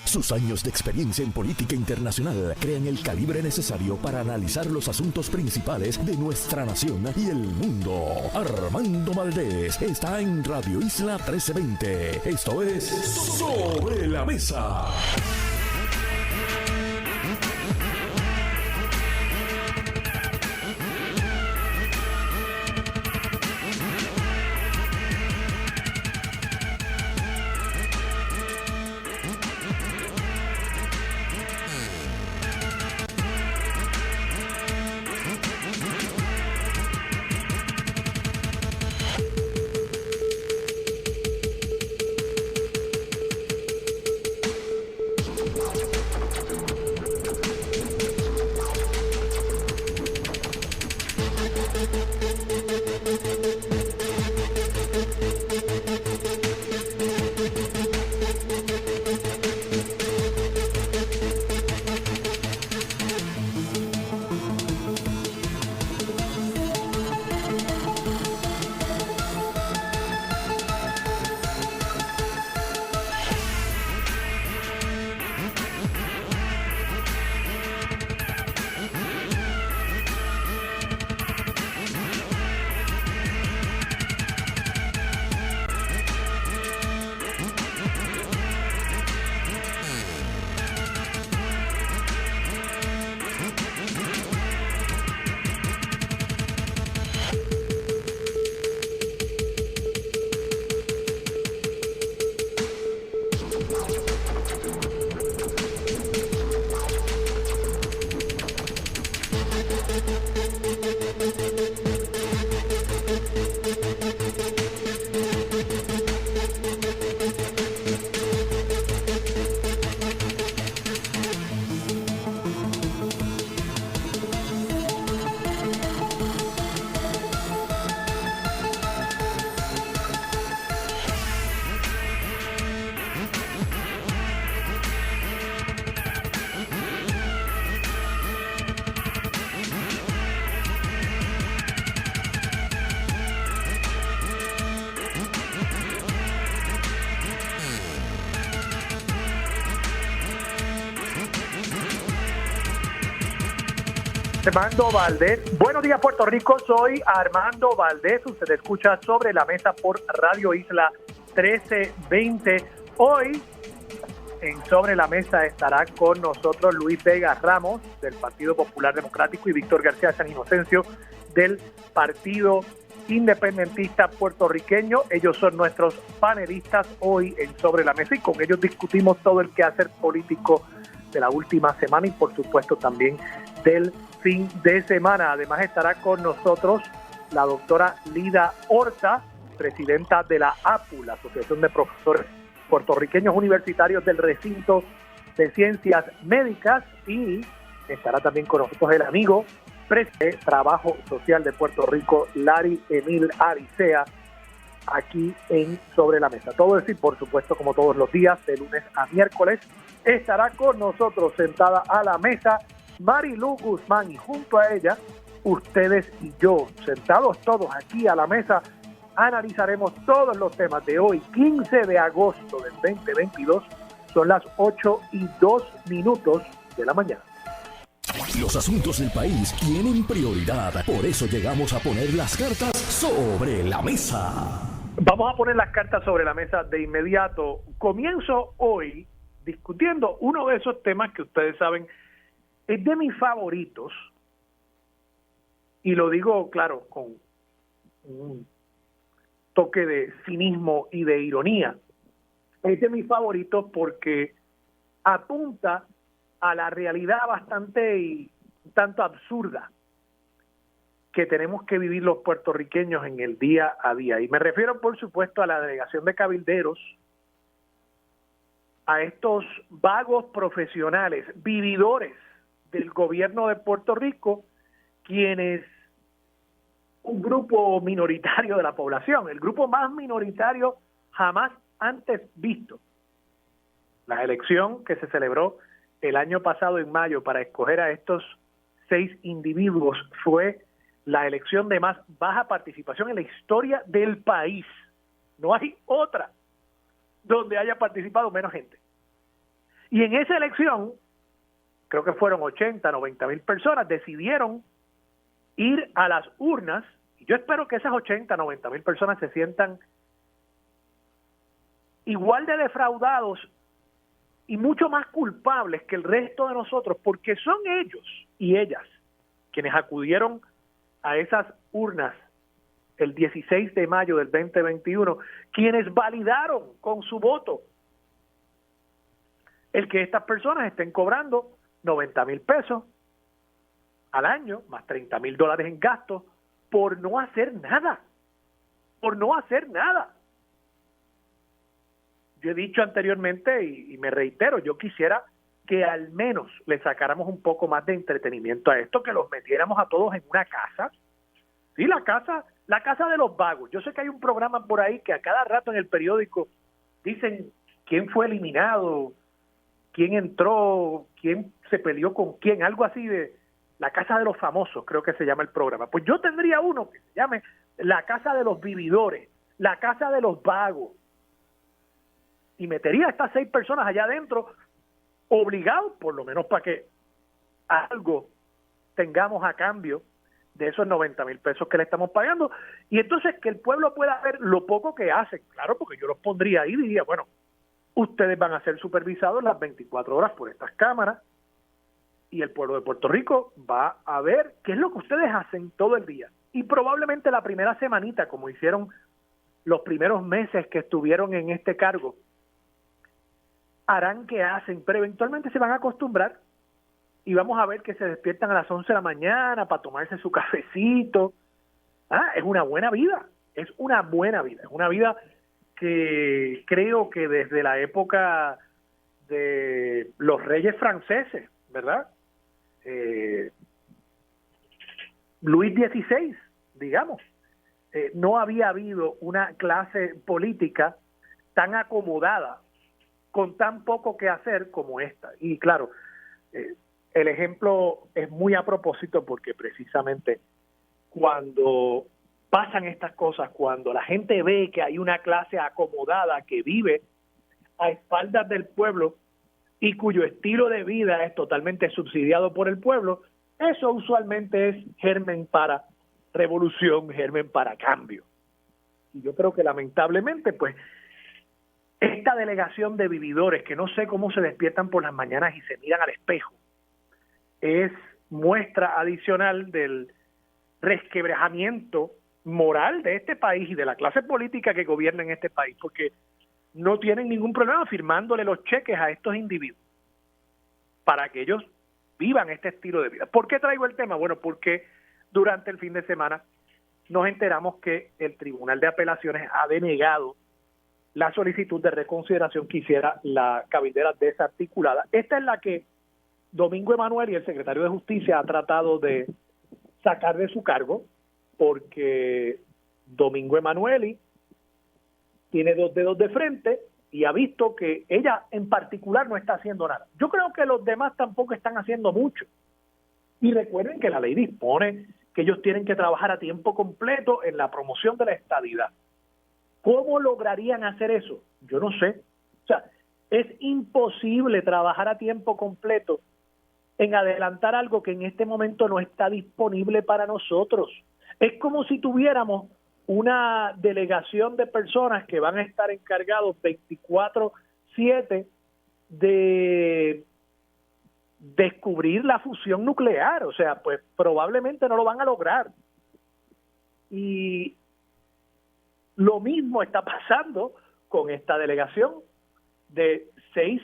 Sus años de experiencia en política internacional crean el calibre necesario para analizar los asuntos principales de nuestra nación y el mundo. Armando Valdés está en Radio Isla 1320. Esto es Sobre la Mesa. Armando Valdés. Buenos días, Puerto Rico. Soy Armando Valdés. Usted escucha Sobre la Mesa por Radio Isla 1320. Hoy en Sobre la Mesa estará con nosotros Luis Vega Ramos del Partido Popular Democrático y Víctor García San Inocencio del Partido Independentista Puertorriqueño. Ellos son nuestros panelistas hoy en Sobre la Mesa y con ellos discutimos todo el quehacer político de la última semana y por supuesto también del fin de semana. Además estará con nosotros la doctora Lida Horta, presidenta de la APU, la Asociación de Profesores Puertorriqueños Universitarios del Recinto de Ciencias Médicas, y estará también con nosotros el amigo presidente de Trabajo Social de Puerto Rico, Larry Emil Aricea, aquí en Sobre la Mesa. Todo eso y por supuesto, como todos los días, de lunes a miércoles, estará con nosotros sentada a la mesa Marilu Guzmán, y junto a ella, ustedes y yo, sentados todos aquí a la mesa, analizaremos todos los temas de hoy, 15 de agosto del 2022. Son las 8:02 de la mañana. Los asuntos del país tienen prioridad, por eso llegamos a poner las cartas sobre la mesa. Vamos a poner las cartas sobre la mesa de inmediato. Comienzo hoy discutiendo uno de esos temas que ustedes saben es de mis favoritos, y lo digo, claro, con un toque de cinismo y de ironía. Es de mis favoritos porque apunta a la realidad bastante y tanto absurda que tenemos que vivir los puertorriqueños en el día a día. Y me refiero, por supuesto, a la delegación de cabilderos, a estos vagos profesionales, vividores del gobierno de Puerto Rico, quienes, un grupo minoritario de la población, el grupo más minoritario jamás antes visto. La elección que se celebró el año pasado en mayo para escoger a estos 6 individuos fue la elección de más baja participación en la historia del país. No hay otra donde haya participado menos gente. Y en esa elección, creo que fueron 80, 90 mil personas, decidieron ir a las urnas. Y yo espero que esas 80, 90 mil personas se sientan igual de defraudados y mucho más culpables que el resto de nosotros, porque son ellos y ellas quienes acudieron a esas urnas el 16 de mayo del 2021, quienes validaron con su voto el que estas personas estén cobrando 90 mil pesos al año, más $30,000 en gastos, por no hacer nada, por no hacer nada. Yo he dicho anteriormente y me reitero, yo quisiera que al menos le sacáramos un poco más de entretenimiento a esto, que los metiéramos a todos en una casa. Sí, la casa de los vagos. Yo sé que hay un programa por ahí que a cada rato en el periódico dicen quién fue eliminado, quién entró, quién se peleó con quién, algo así de la casa de los famosos, creo que se llama el programa. Pues yo tendría uno que se llame la casa de los vividores, la casa de los vagos. Y metería a estas 6 personas allá adentro, obligados, por lo menos para que algo tengamos a cambio de esos 90 mil pesos que le estamos pagando. Y entonces que el pueblo pueda ver lo poco que hacen. Claro, porque yo los pondría ahí y diría, bueno, ustedes van a ser supervisados las 24 horas por estas cámaras y el pueblo de Puerto Rico va a ver qué es lo que ustedes hacen todo el día. Y probablemente la primera semanita, como hicieron los primeros meses que estuvieron en este cargo, harán que hacen, pero eventualmente se van a acostumbrar y vamos a ver que se despiertan a las 11 de la mañana para tomarse su cafecito. Es una buena vida, es una buena vida, es una vida que creo que desde la época de los reyes franceses, ¿verdad? Luis XVI, digamos, no había habido una clase política tan acomodada con tan poco que hacer como esta. Y claro, el ejemplo es muy a propósito porque precisamente cuando pasan estas cosas, cuando la gente ve que hay una clase acomodada que vive a espaldas del pueblo y cuyo estilo de vida es totalmente subsidiado por el pueblo, eso usualmente es germen para revolución, germen para cambio. Y yo creo que lamentablemente, pues, esta delegación de vividores que no sé cómo se despiertan por las mañanas y se miran al espejo, es muestra adicional del resquebrajamiento moral de este país y de la clase política que gobierna en este país, porque no tienen ningún problema firmándole los cheques a estos individuos para que ellos vivan este estilo de vida. ¿Por qué traigo el tema? Bueno, porque durante el fin de semana nos enteramos que el Tribunal de Apelaciones ha denegado la solicitud de reconsideración que hiciera la cabildera desarticulada. Esta es la que Domingo Emanueli, el secretario de Justicia, ha tratado de sacar de su cargo, porque Domingo Emanueli tiene 2 dedos de frente y ha visto que ella en particular no está haciendo nada. Yo creo que los demás tampoco están haciendo mucho. Y recuerden que la ley dispone que ellos tienen que trabajar a tiempo completo en la promoción de la estadidad. ¿Cómo lograrían hacer eso? Yo no sé. O sea, es imposible trabajar a tiempo completo en adelantar algo que en este momento no está disponible para nosotros. Es como si tuviéramos una delegación de personas que van a estar encargados 24/7 de descubrir la fusión nuclear. O sea, pues probablemente no lo van a lograr. Y lo mismo está pasando con esta delegación de 6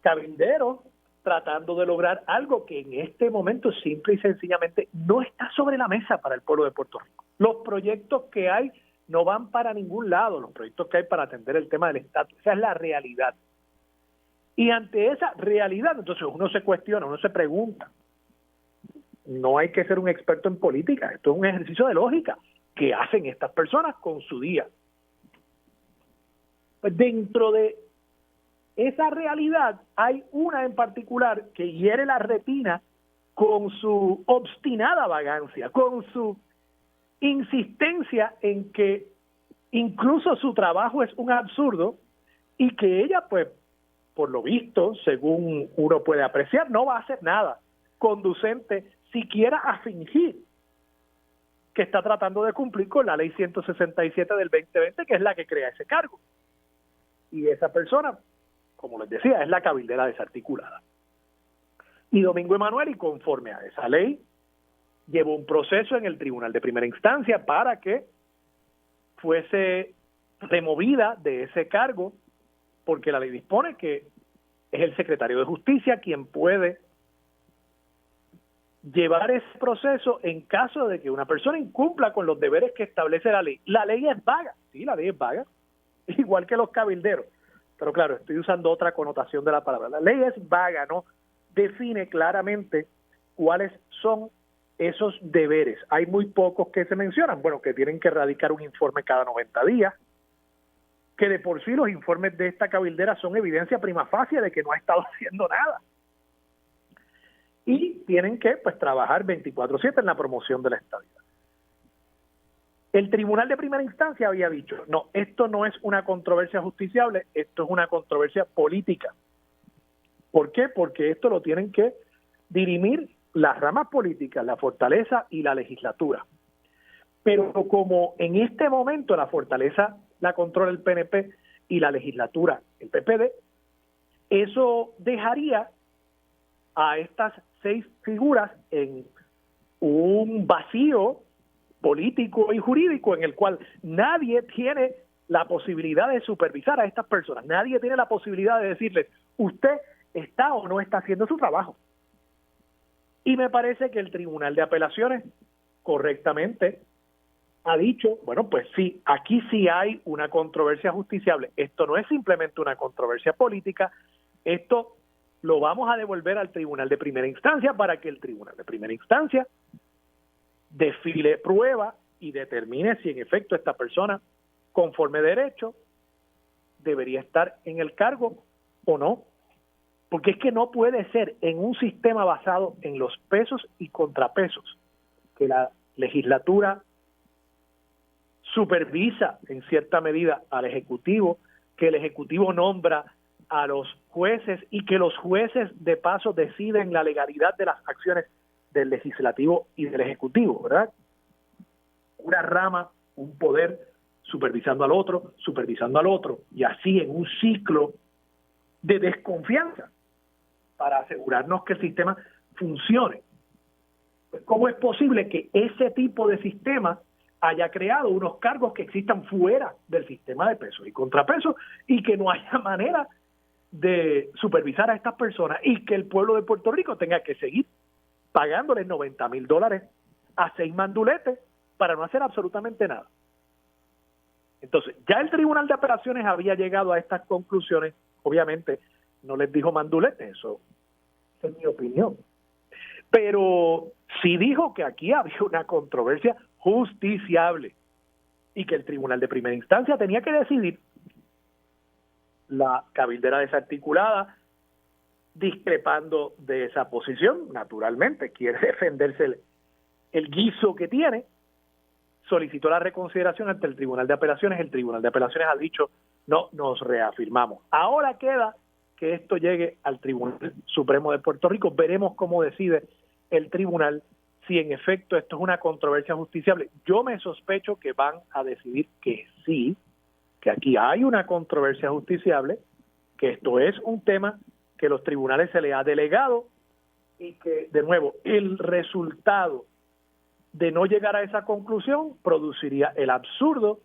cabilderos tratando de lograr algo que en este momento simple y sencillamente no está sobre la mesa para el pueblo de Puerto Rico. Los proyectos que hay no van para ningún lado, los proyectos que hay para atender el tema del estatus. Esa es la realidad. Y ante esa realidad, entonces uno se cuestiona, uno se pregunta. No hay que ser un experto en política, esto es un ejercicio de lógica. ¿Qué hacen estas personas con su día? Pues dentro de esa realidad hay una en particular que hiere la retina con su obstinada vagancia, con su insistencia en que incluso su trabajo es un absurdo y que ella pues por lo visto, según uno puede apreciar, no va a hacer nada conducente siquiera a fingir que está tratando de cumplir con la ley 167 del 2020, que es la que crea ese cargo. Y esa persona, como les decía, es la cabildera desarticulada. Y Domingo Emanuel, y conforme a esa ley, llevó un proceso en el Tribunal de Primera Instancia para que fuese removida de ese cargo, porque la ley dispone que es el secretario de Justicia quien puede llevar ese proceso en caso de que una persona incumpla con los deberes que establece la ley. La ley es vaga, sí, la ley es vaga, igual que los cabilderos, pero claro, estoy usando otra connotación de la palabra. La ley es vaga, no define claramente cuáles son esos deberes. Hay muy pocos que se mencionan, bueno, que tienen que radicar un informe cada 90 días, que de por sí los informes de esta cabildera son evidencia prima facie de que no ha estado haciendo nada. Y tienen que trabajar 24/7 en la promoción de la estabilidad. El Tribunal de Primera Instancia había dicho, no, esto no es una controversia justiciable, esto es una controversia política. ¿Por qué? Porque esto lo tienen que dirimir las ramas políticas, la fortaleza y la legislatura. Pero como en este momento la fortaleza la controla el PNP y la legislatura el PPD, eso dejaría a estas 6 figuras en un vacío político y jurídico en el cual nadie tiene la posibilidad de supervisar a estas personas, nadie tiene la posibilidad de decirles, usted está o no está haciendo su trabajo. Y me parece que el Tribunal de Apelaciones correctamente ha dicho, bueno, pues sí, aquí sí hay una controversia justiciable. Esto no es simplemente una controversia política, esto lo vamos a devolver al Tribunal de Primera Instancia para que el Tribunal de Primera Instancia desfile prueba y determine si en efecto esta persona, conforme derecho, debería estar en el cargo o no. Porque es que no puede ser en un sistema basado en los pesos y contrapesos que la legislatura supervisa en cierta medida al Ejecutivo, que el Ejecutivo nombra a los jueces y que los jueces de paso deciden la legalidad de las acciones del Legislativo y del Ejecutivo, ¿verdad? Una rama, un poder supervisando al otro, y así en un ciclo de desconfianza para asegurarnos que el sistema funcione. Pues, ¿cómo es posible que ese tipo de sistema haya creado unos cargos que existan fuera del sistema de pesos y contrapesos y que no haya manera de supervisar a estas personas y que el pueblo de Puerto Rico tenga que seguir pagándoles $90,000 a 6 manduletes para no hacer absolutamente nada? Entonces, ya el Tribunal de Apelaciones había llegado a estas conclusiones, obviamente no les dijo manduletes, eso es mi opinión, pero sí dijo que aquí había una controversia justiciable y que el Tribunal de Primera Instancia tenía que decidir. La cabildera desarticulada, discrepando de esa posición, naturalmente quiere defenderse el guiso que tiene, solicitó la reconsideración ante el Tribunal de Apelaciones. El Tribunal de Apelaciones ha dicho, no, nos reafirmamos. Ahora queda que esto llegue al Tribunal Supremo de Puerto Rico. Veremos cómo decide el tribunal si en efecto esto es una controversia justiciable. Yo me sospecho que van a decidir que sí, que aquí hay una controversia justiciable, que esto es un tema que los tribunales se le ha delegado y que, de nuevo, el resultado de no llegar a esa conclusión produciría el absurdo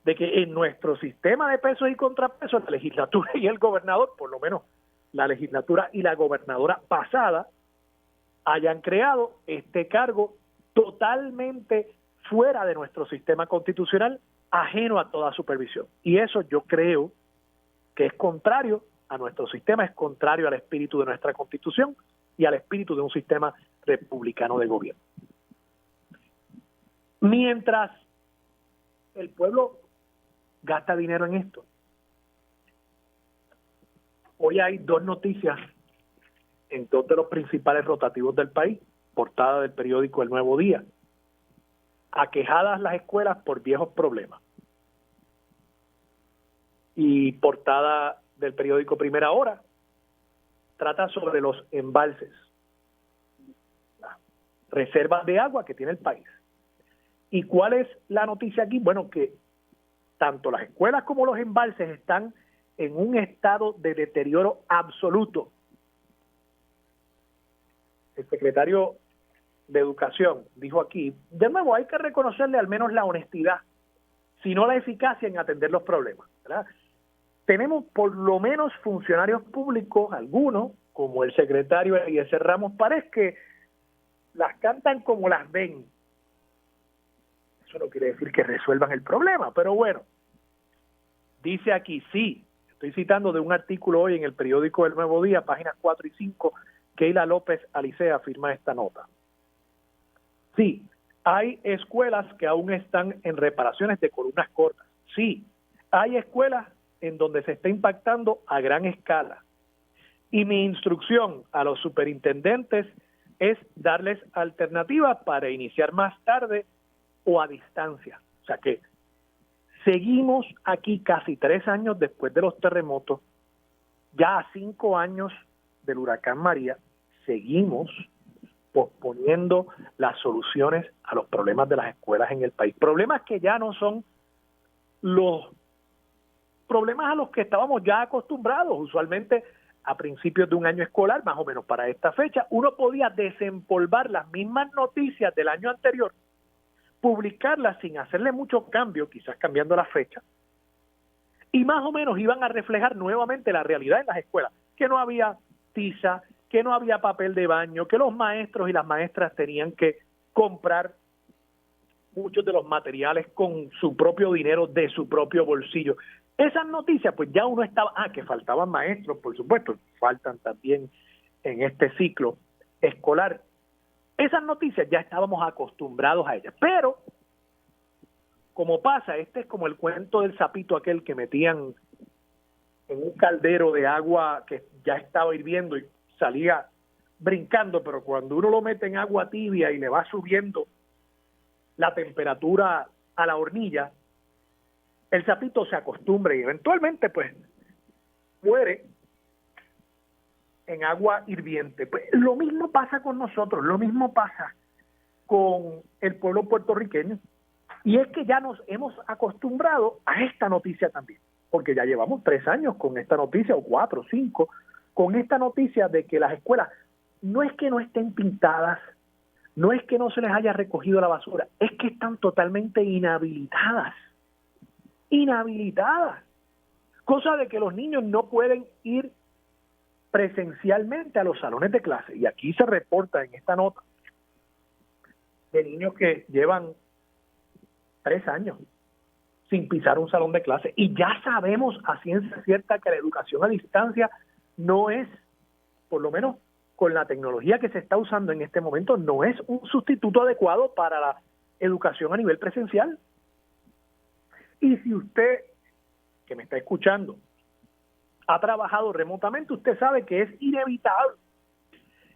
de que en nuestro sistema de pesos y contrapesos la legislatura y el gobernador, por lo menos la legislatura y la gobernadora pasada, hayan creado este cargo totalmente fuera de nuestro sistema constitucional, ajeno a toda supervisión. Y eso yo creo que es contrario a nuestro sistema, es contrario al espíritu de nuestra Constitución y al espíritu de un sistema republicano de gobierno. Mientras el pueblo gasta dinero en esto, hoy hay 2 noticias en 2 de los principales rotativos del país, portada del periódico El Nuevo Día: aquejadas las escuelas por viejos problemas. Y portada del periódico Primera Hora trata sobre los embalses, las reservas de agua que tiene el país. ¿Y cuál es la noticia aquí? Bueno, que tanto las escuelas como los embalses están en un estado de deterioro absoluto. El secretario de Educación dijo aquí, de nuevo, hay que reconocerle al menos la honestidad, sino la eficacia en atender los problemas, ¿verdad? Tenemos por lo menos funcionarios públicos, algunos, como el secretario Eliezer Ramos Párez, que las cantan como las ven. Eso no quiere decir que resuelvan el problema, pero bueno, dice aquí, sí, estoy citando de un artículo hoy en el periódico El Nuevo Día, páginas 4 y 5, Keila López Alicea firma esta nota. Sí, hay escuelas que aún están en reparaciones de columnas cortas. Sí, hay escuelas en donde se está impactando a gran escala. Y mi instrucción a los superintendentes es darles alternativas para iniciar más tarde o a distancia. O sea que seguimos aquí casi 3 años después de los terremotos, ya a 5 años del huracán María, seguimos posponiendo las soluciones a los problemas de las escuelas en el país. Problemas que ya no son los problemas a los que estábamos ya acostumbrados. Usualmente a principios de un año escolar, más o menos para esta fecha, uno podía desempolvar las mismas noticias del año anterior, publicarlas sin hacerle mucho cambio, quizás cambiando la fecha, y más o menos iban a reflejar nuevamente la realidad en las escuelas, que no había tiza, que no había papel de baño, que los maestros y las maestras tenían que comprar muchos de los materiales con su propio dinero, de su propio bolsillo. Esas noticias, pues ya uno estaba, que faltaban maestros, por supuesto, faltan también en este ciclo escolar. Esas noticias ya estábamos acostumbrados a ellas, pero como pasa, este es como el cuento del sapito aquel que metían en un caldero de agua que ya estaba hirviendo y salía brincando, pero cuando uno lo mete en agua tibia y le va subiendo la temperatura a la hornilla, el sapito se acostumbra y eventualmente pues muere en agua hirviente. Pues lo mismo pasa con nosotros, lo mismo pasa con el pueblo puertorriqueño, y es que ya nos hemos acostumbrado a esta noticia también, porque ya llevamos 3 años con esta noticia, o 4 o 5, con esta noticia de que las escuelas no es que no estén pintadas, no es que no se les haya recogido la basura, es que están totalmente inhabilitadas, cosa de que los niños no pueden ir presencialmente a los salones de clase. Y aquí se reporta en esta nota de niños que llevan 3 años sin pisar un salón de clase, y ya sabemos a ciencia cierta que la educación a distancia no es, por lo menos con la tecnología que se está usando en este momento, no es un sustituto adecuado para la educación a nivel presencial. Y si usted, que me está escuchando, ha trabajado remotamente, usted sabe que es inevitable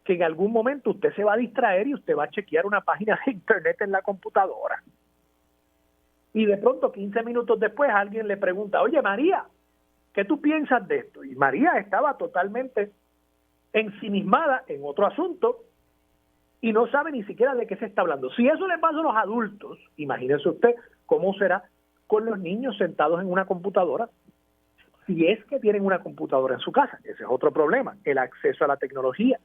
que en algún momento usted se va a distraer y usted va a chequear una página de internet en la computadora. Y de pronto, 15 minutos después, alguien le pregunta, oye, María, ¿qué tú piensas de esto? Y María estaba totalmente ensimismada en otro asunto y no sabe ni siquiera de qué se está hablando. Si eso le pasa a los adultos, imagínese usted cómo será con los niños sentados en una computadora, si es que tienen una computadora en su casa. Ese es otro problema, el acceso a la tecnología.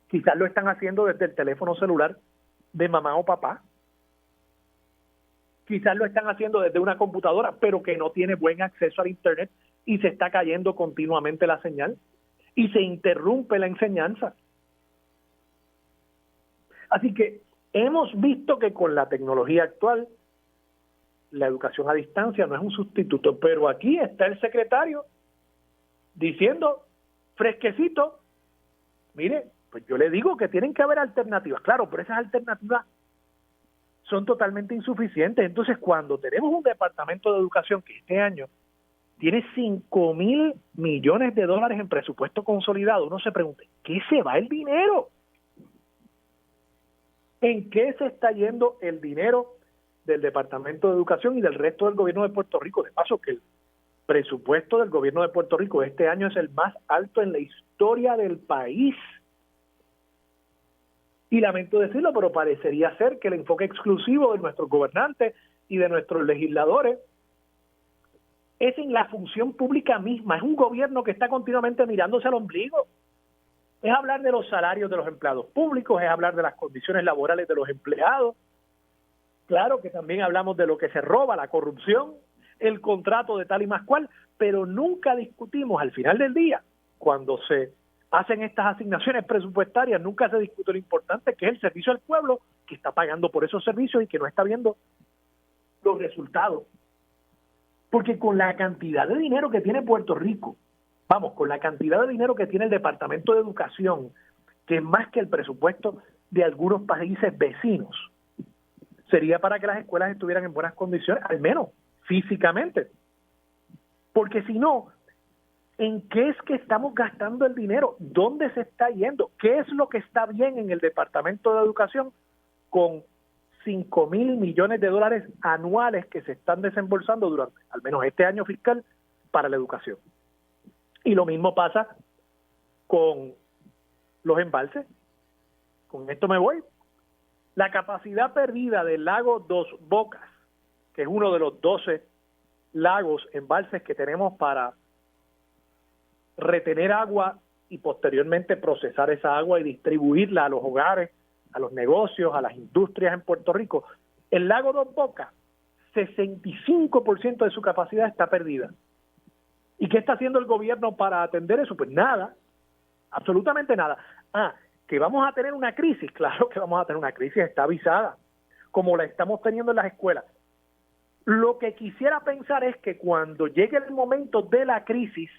Quizás lo están haciendo desde el teléfono celular de mamá o papá, quizás lo están haciendo desde una computadora, pero que no tiene buen acceso al internet y se está cayendo continuamente la señal y se interrumpe la enseñanza. Así que hemos visto que con la tecnología actual la educación a distancia no es un sustituto, pero aquí está el secretario diciendo fresquecito, mire, pues yo le digo que tienen que haber alternativas, claro, pero esas alternativas son totalmente insuficientes. Entonces, cuando tenemos un departamento de educación que este año tiene $5,000 millones en presupuesto consolidado, uno se pregunta, ¿qué se va el dinero? ¿En qué se está yendo el dinero del Departamento de Educación y del resto del gobierno de Puerto Rico? De paso, que el presupuesto del gobierno de Puerto Rico este año es el más alto en la historia del país. Y lamento decirlo, pero parecería ser que el enfoque exclusivo de nuestros gobernantes y de nuestros legisladores es en la función pública misma. Es un gobierno que está continuamente mirándose al ombligo. Es hablar de los salarios de los empleados públicos, es hablar de las condiciones laborales de los empleados. Claro que también hablamos de lo que se roba, la corrupción, el contrato de tal y más cual, pero nunca discutimos al final del día, cuando se hacen estas asignaciones presupuestarias, nunca se discute lo importante que es el servicio al pueblo que está pagando por esos servicios y que no está viendo los resultados. Porque con la cantidad de dinero que tiene Puerto Rico, con la cantidad de dinero que tiene el Departamento de Educación, que es más que el presupuesto de algunos países vecinos, sería para que las escuelas estuvieran en buenas condiciones, al menos físicamente. Porque si no, ¿en qué es que estamos gastando el dinero? ¿Dónde se está yendo? ¿Qué es lo que está bien en el Departamento de Educación con 5,000 millones de dólares anuales que se están desembolsando durante al menos este año fiscal para la educación? Y lo mismo pasa con los embalses. Con esto me voy. La capacidad perdida del lago Dos Bocas, que es uno de los 12 lagos, embalses que tenemos para retener agua y posteriormente procesar esa agua y distribuirla a los hogares, a los negocios, a las industrias en Puerto Rico. El lago Dos Bocas, 65% de su capacidad está perdida. ¿Y qué está haciendo el gobierno para atender eso? Pues nada, absolutamente nada. Que vamos a tener una crisis, claro que vamos a tener una crisis, está avisada, como la estamos teniendo en las escuelas. Lo que quisiera pensar es que cuando llegue el momento de la crisis,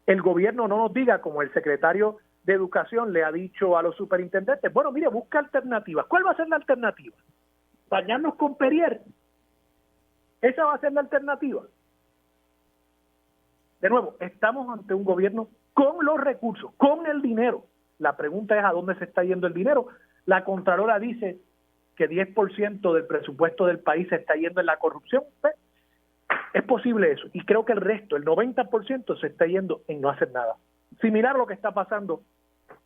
el gobierno no nos diga, como el secretario de Educación le ha dicho a los superintendentes, bueno, mire, busca alternativas. ¿Cuál va a ser la alternativa? ¿Bañarnos con Perrier? ¿Esa va a ser la alternativa? De nuevo, estamos ante un gobierno con los recursos, con el dinero. La pregunta es a dónde se está yendo el dinero. La Contralora dice que 10% del presupuesto del país se está yendo en la corrupción. Es posible eso. Y creo que el resto, el 90%, se está yendo en no hacer nada. Similar a lo que está pasando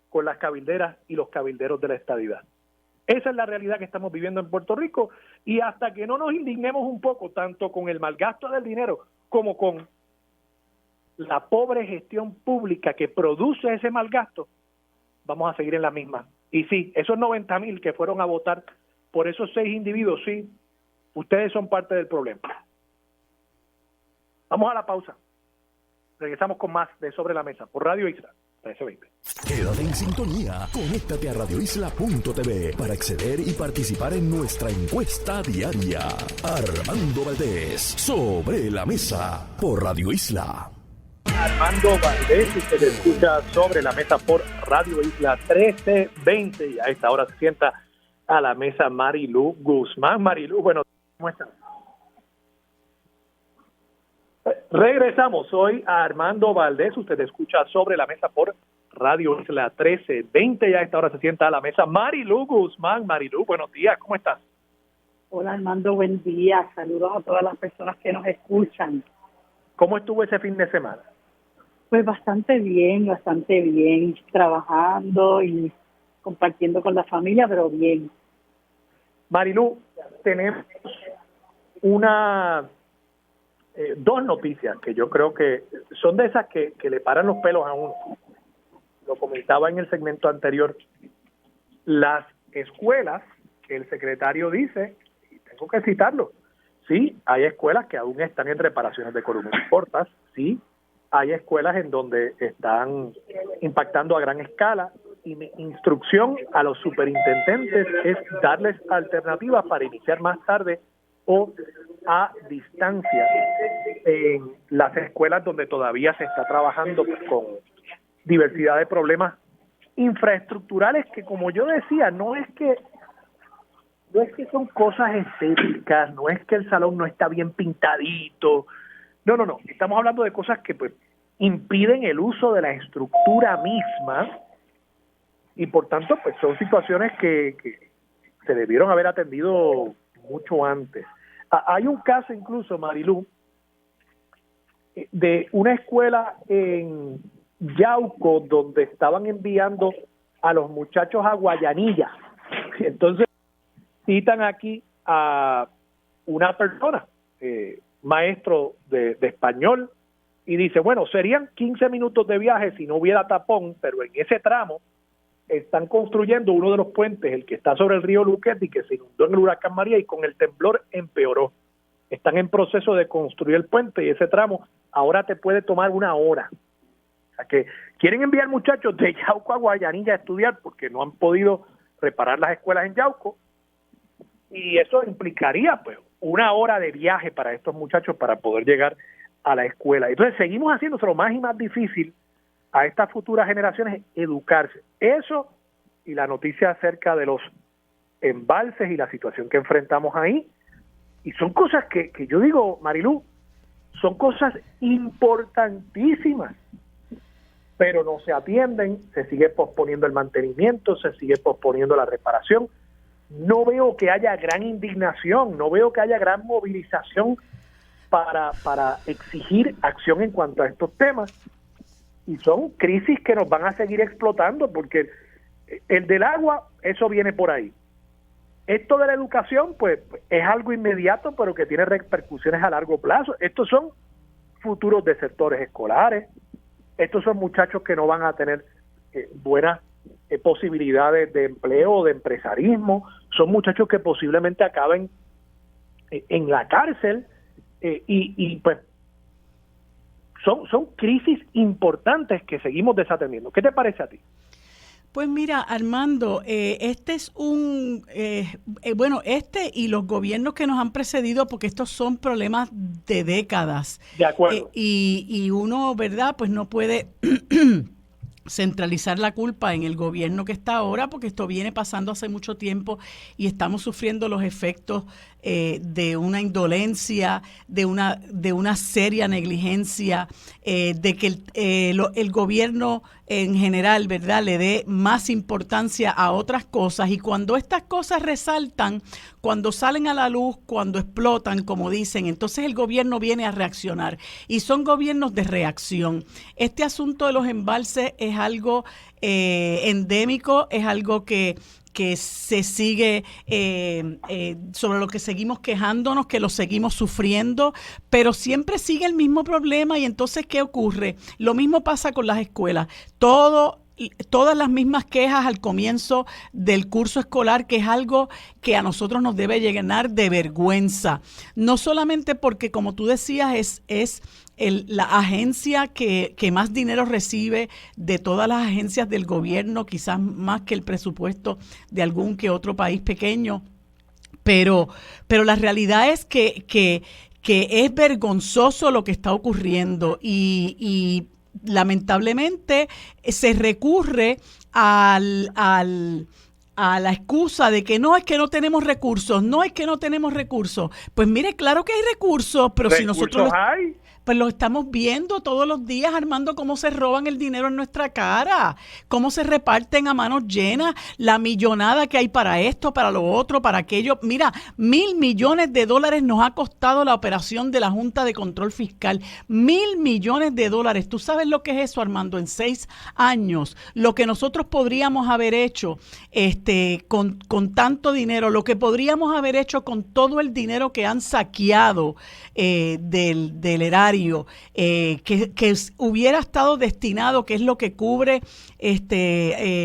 con las cabilderas y los cabilderos de la estadidad. Esa es la realidad que estamos viviendo en Puerto Rico. Y hasta que no nos indignemos un poco, tanto con el malgasto del dinero como con la pobre gestión pública que produce ese malgasto, vamos a seguir en la misma. Y sí, esos 90,000 que fueron a votar por esos 6 individuos, sí, ustedes son parte del problema. Vamos a la pausa. Regresamos con más de Sobre la Mesa por Radio Isla 1320. Quédate en sintonía. Conéctate a radioisla.tv para acceder y participar en nuestra encuesta diaria. Armando Valdés, Sobre la Mesa por Radio Isla. Armando Valdés, usted escucha Sobre la Mesa por Radio Isla 1320 y a esta hora se sienta a la mesa Marilu Guzmán. Marilu, bueno, ¿cómo estás? Regresamos, soy Armando Valdés, usted escucha Sobre la Mesa por Radio Isla 1320 y a esta hora se sienta a la mesa Marilu Guzmán. Marilu, buenos días, ¿cómo estás? Hola Armando, buen día, saludos a todas las personas que nos escuchan. ¿Cómo estuvo ese fin de semana? Pues bastante bien, trabajando y compartiendo con la familia, pero bien. Marilu, tenemos dos noticias que yo creo que son de esas que le paran los pelos a uno. Lo comentaba en el segmento anterior. Las escuelas, que el secretario dice, y tengo que citarlo, sí, hay escuelas que aún están en reparaciones de columnas cortas, sí, hay escuelas en donde están impactando a gran escala y mi instrucción a los superintendentes es darles alternativas para iniciar más tarde o a distancia en las escuelas donde todavía se está trabajando con diversidad de problemas infraestructurales que, como yo decía, no es que son cosas estéticas, no es que el salón no está bien pintadito, no, estamos hablando de cosas que pues impiden el uso de la estructura misma y por tanto pues son situaciones que se debieron haber atendido mucho antes. Hay un caso incluso, Marilu, de una escuela en Yauco donde estaban enviando a los muchachos a Guayanilla. Entonces citan aquí a una persona, maestro de español, y dice, bueno, serían 15 minutos de viaje si no hubiera tapón, pero en ese tramo están construyendo uno de los puentes, el que está sobre el río Luquete y que se inundó en el huracán María y con el temblor empeoró. Están en proceso de construir el puente y ese tramo ahora te puede tomar 1 hora. O sea que quieren enviar muchachos de Yauco a Guayanilla a estudiar porque no han podido reparar las escuelas en Yauco, y eso implicaría pues 1 hora de viaje para estos muchachos para poder llegar a la escuela. Entonces seguimos haciéndose lo más y más difícil a estas futuras generaciones educarse. Eso y la noticia acerca de los embalses y la situación que enfrentamos ahí. Y son cosas que yo digo, Marilú, son cosas importantísimas, pero no se atienden, se sigue posponiendo el mantenimiento, se sigue posponiendo la reparación. No veo que haya gran indignación, no veo que haya gran movilización para exigir acción en cuanto a estos temas. Y son crisis que nos van a seguir explotando, porque el del agua, eso viene por ahí. Esto de la educación, pues, es algo inmediato, pero que tiene repercusiones a largo plazo. Estos son futuros desertores escolares, estos son muchachos que no van a tener buenas posibilidades de empleo o de empresarismo, son muchachos que posiblemente acaben en la cárcel, y pues son crisis importantes que seguimos desatendiendo. ¿Qué te parece a ti? Pues mira, Armando, este es este y los gobiernos que nos han precedido, porque estos son problemas de décadas. De acuerdo. Y uno, ¿verdad? Pues no puede centralizar la culpa en el gobierno que está ahora, porque esto viene pasando hace mucho tiempo y estamos sufriendo los efectos de una indolencia, de una seria negligencia, de que el gobierno en general, ¿verdad?, le dé más importancia a otras cosas, y cuando estas cosas resaltan, cuando salen a la luz, cuando explotan, como dicen, entonces el gobierno viene a reaccionar, y son gobiernos de reacción. Este asunto de los embalses es algo endémico, es algo que se sigue, sobre lo que seguimos quejándonos, que lo seguimos sufriendo, pero siempre sigue el mismo problema. Y entonces, ¿qué ocurre? Lo mismo pasa con las escuelas. Todas las mismas quejas al comienzo del curso escolar, que es algo que a nosotros nos debe llenar de vergüenza. No solamente porque, como tú decías, es la agencia que más dinero recibe de todas las agencias del gobierno, quizás más que el presupuesto de algún que otro país pequeño, pero la realidad es que es vergonzoso lo que está ocurriendo, y lamentablemente se recurre a la excusa de que no, es que no tenemos recursos, Pues mire, claro que hay recursos, pero si nosotros pues lo estamos viendo todos los días, Armando, cómo se roban el dinero en nuestra cara, cómo se reparten a manos llenas, la millonada que hay para esto, para lo otro, para aquello. Mira, $1,000 millones nos ha costado la operación de la Junta de Control Fiscal. $1,000 millones. ¿Tú sabes lo que es eso, Armando? En 6 años, lo que nosotros podríamos haber hecho con tanto dinero, lo que podríamos haber hecho con todo el dinero que han saqueado del erario, que hubiera estado destinado, que es lo que cubre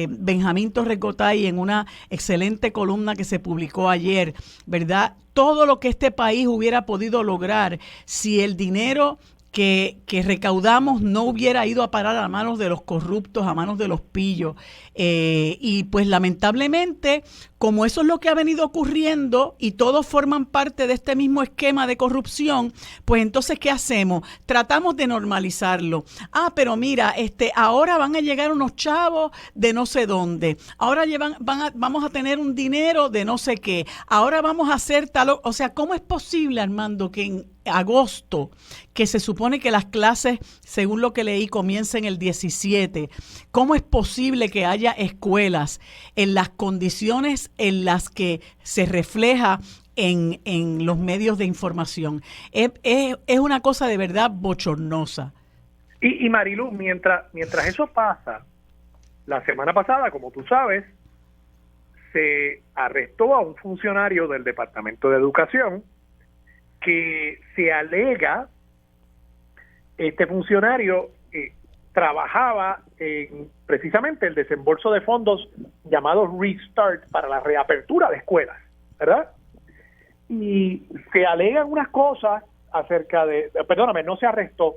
Benjamín Torrecotay en una excelente columna que se publicó ayer, ¿verdad? Todo lo que este país hubiera podido lograr si el dinero que recaudamos no hubiera ido a parar a manos de los corruptos, a manos de los pillos. Y pues lamentablemente, como eso es lo que ha venido ocurriendo y todos forman parte de este mismo esquema de corrupción, pues entonces, ¿qué hacemos? Tratamos de normalizarlo. Pero mira, ahora van a llegar unos chavos de no sé dónde. Ahora vamos a tener un dinero de no sé qué. Ahora vamos a hacer tal... O sea, ¿cómo es posible, Armando, que en agosto, que se supone que las clases, según lo que leí, comiencen el 17, ¿cómo es posible que haya escuelas en las condiciones en las que se refleja en los medios de información. Es una cosa de verdad bochornosa. Y Marilu, mientras eso pasa, la semana pasada, como tú sabes, se arrestó a un funcionario del Departamento de Educación que se alega, este funcionario trabajaba en precisamente el desembolso de fondos llamados Restart para la reapertura de escuelas, ¿verdad? Y se alegan unas cosas acerca de, perdóname, no se arrestó,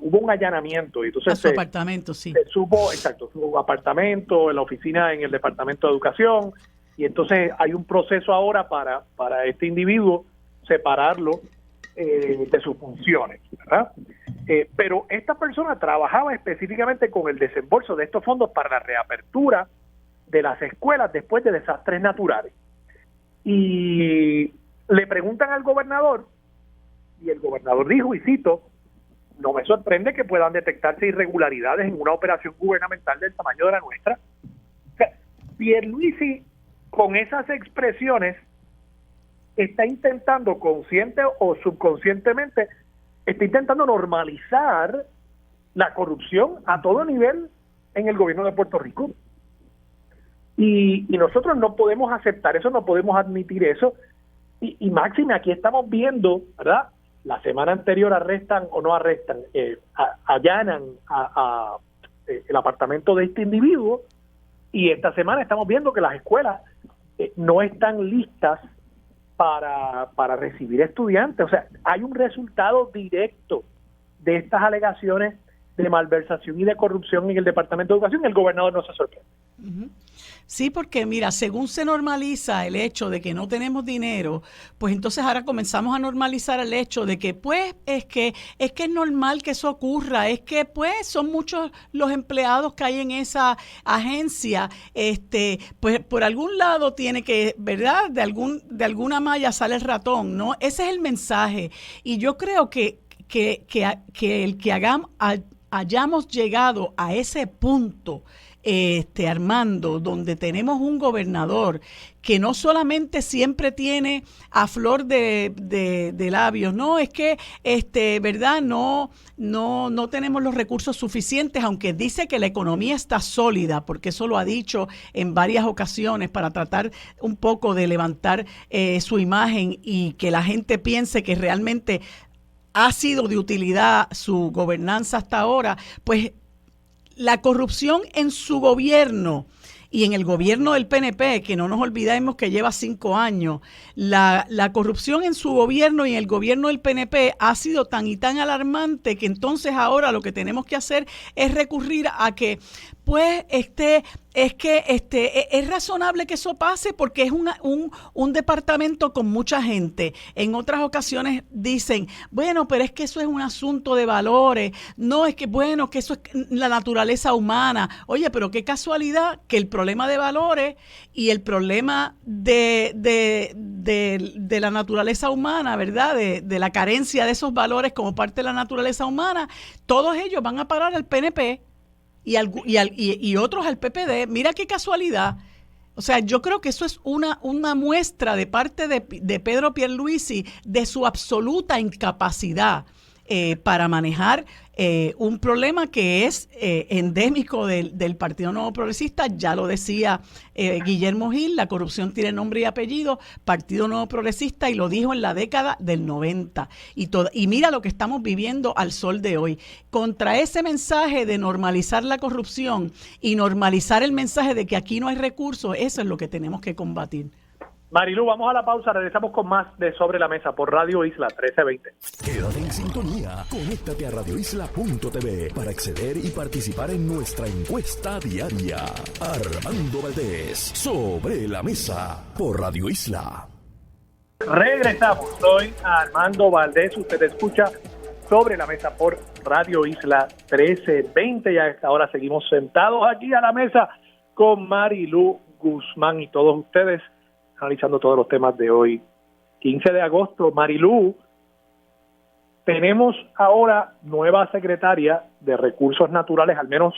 hubo un allanamiento y entonces a su apartamento, sí. se supo, exacto, su apartamento, en la oficina en el Departamento de Educación, y entonces hay un proceso ahora para este individuo separarlo de sus funciones, ¿verdad? Pero esta persona trabajaba específicamente con el desembolso de estos fondos para la reapertura de las escuelas después de desastres naturales. Y le preguntan al gobernador, y el gobernador dijo, y cito, no me sorprende que puedan detectarse irregularidades en una operación gubernamental del tamaño de la nuestra. O sea, Pierluisi, con esas expresiones, está intentando, consciente o subconscientemente, está intentando normalizar la corrupción a todo nivel en el gobierno de Puerto Rico. Y nosotros no podemos aceptar eso, no podemos admitir eso. Y máxime, aquí estamos viendo, ¿verdad? La semana anterior arrestan o no arrestan, allanan el apartamento de este individuo, y esta semana estamos viendo que las escuelas no están listas para recibir estudiantes. O sea, hay un resultado directo de estas alegaciones de malversación y de corrupción en el Departamento de Educación, y el gobernador no se sorprende. Uh-huh. Sí, porque mira, según se normaliza el hecho de que no tenemos dinero, pues entonces ahora comenzamos a normalizar el hecho de que pues es que es normal que eso ocurra, es que pues son muchos los empleados que hay en esa agencia, pues por algún lado tiene que, ¿verdad? De alguna malla sale el ratón, ¿no? Ese es el mensaje. Y yo creo que el que hayamos llegado a ese punto, Armando, donde tenemos un gobernador que no solamente siempre tiene a flor de labios, no, es que, verdad, no tenemos los recursos suficientes, aunque dice que la economía está sólida, porque eso lo ha dicho en varias ocasiones para tratar un poco de levantar su imagen y que la gente piense que realmente ha sido de utilidad su gobernanza hasta ahora. Pues la corrupción en su gobierno y en el gobierno del PNP, que no nos olvidemos que lleva 5 años, la corrupción en su gobierno y en el gobierno del PNP ha sido tan y tan alarmante que entonces ahora lo que tenemos que hacer es recurrir a que pues es razonable que eso pase porque es un departamento con mucha gente. En otras ocasiones dicen, bueno, pero es que eso es un asunto de valores, no, es que bueno, que eso es la naturaleza humana. Oye, pero qué casualidad que el problema de valores y el problema de la naturaleza humana, ¿verdad? De la carencia de esos valores como parte de la naturaleza humana, todos ellos van a parar al PNP. Y otros al PPD. Mira qué casualidad. O sea, yo creo que eso es una muestra de parte de Pedro Pierluisi de su absoluta incapacidad para manejar un problema que es endémico del Partido Nuevo Progresista. Ya lo decía Guillermo Gil, la corrupción tiene nombre y apellido, Partido Nuevo Progresista, y lo dijo en la década del 90. Y mira lo que estamos viviendo al sol de hoy. Contra ese mensaje de normalizar la corrupción y normalizar el mensaje de que aquí no hay recursos, eso es lo que tenemos que combatir. Marilu, vamos a la pausa, regresamos con más de Sobre la Mesa por Radio Isla 1320. Quédate en sintonía, conéctate a radioisla.tv para acceder y participar en nuestra encuesta diaria. Armando Valdés, Sobre la Mesa por Radio Isla. Regresamos, soy Armando Valdés, usted escucha Sobre la Mesa por Radio Isla 1320 y a esta hora seguimos sentados aquí a la mesa con Marilu Guzmán y todos ustedes analizando todos los temas de hoy, 15 de agosto. Marilu, tenemos ahora nueva secretaria de Recursos Naturales, al menos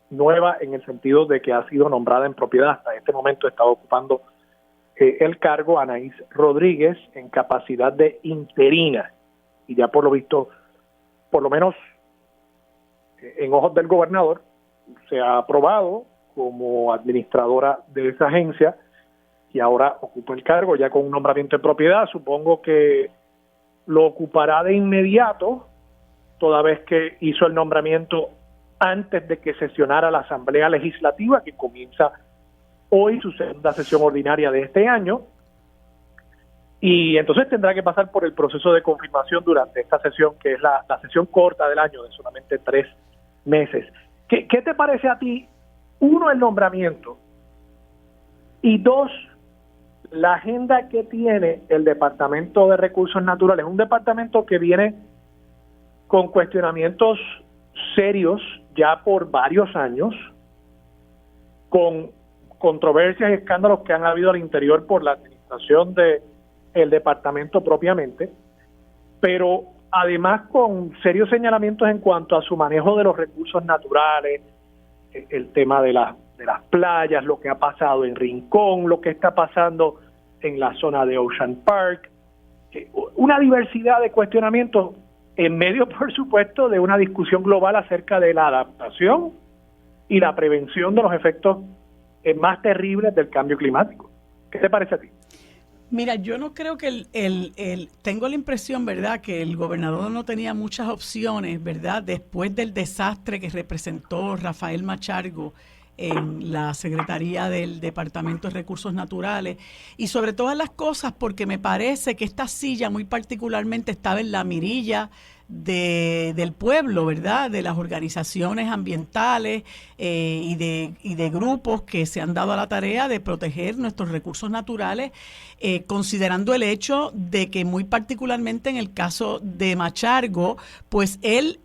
nueva en el sentido de que ha sido nombrada en propiedad. Hasta este momento está ocupando el cargo a Anaís Rodríguez en capacidad de interina. Y ya por lo visto, por lo menos en ojos del gobernador, se ha aprobado como administradora de esa agencia y ahora ocupa el cargo ya con un nombramiento de propiedad. Supongo que lo ocupará de inmediato, toda vez que hizo el nombramiento antes de que sesionara la Asamblea Legislativa, que comienza hoy su segunda sesión ordinaria de este año, y entonces tendrá que pasar por el proceso de confirmación durante esta sesión, que es la sesión corta del año, de solamente 3 meses. ¿Qué te parece a ti? 1, el nombramiento, y 2, la agenda que tiene el Departamento de Recursos Naturales, un departamento que viene con cuestionamientos serios ya por varios años, con controversias y escándalos que han habido al interior por la administración del departamento propiamente, pero además con serios señalamientos en cuanto a su manejo de los recursos naturales, el tema de las playas, lo que ha pasado en Rincón, lo que está pasando en la zona de Ocean Park, una diversidad de cuestionamientos en medio, por supuesto, de una discusión global acerca de la adaptación y la prevención de los efectos más terribles del cambio climático. ¿Qué te parece a ti? Mira, yo no creo que tengo la impresión, ¿verdad?, que el gobernador no tenía muchas opciones, ¿verdad?, después del desastre que representó Rafael Machargo en la Secretaría del Departamento de Recursos Naturales, y sobre todas las cosas porque me parece que esta silla muy particularmente estaba en la mirilla del pueblo, ¿verdad?, de las organizaciones ambientales y de grupos que se han dado a la tarea de proteger nuestros recursos naturales, considerando el hecho de que muy particularmente en el caso de Machargo, pues él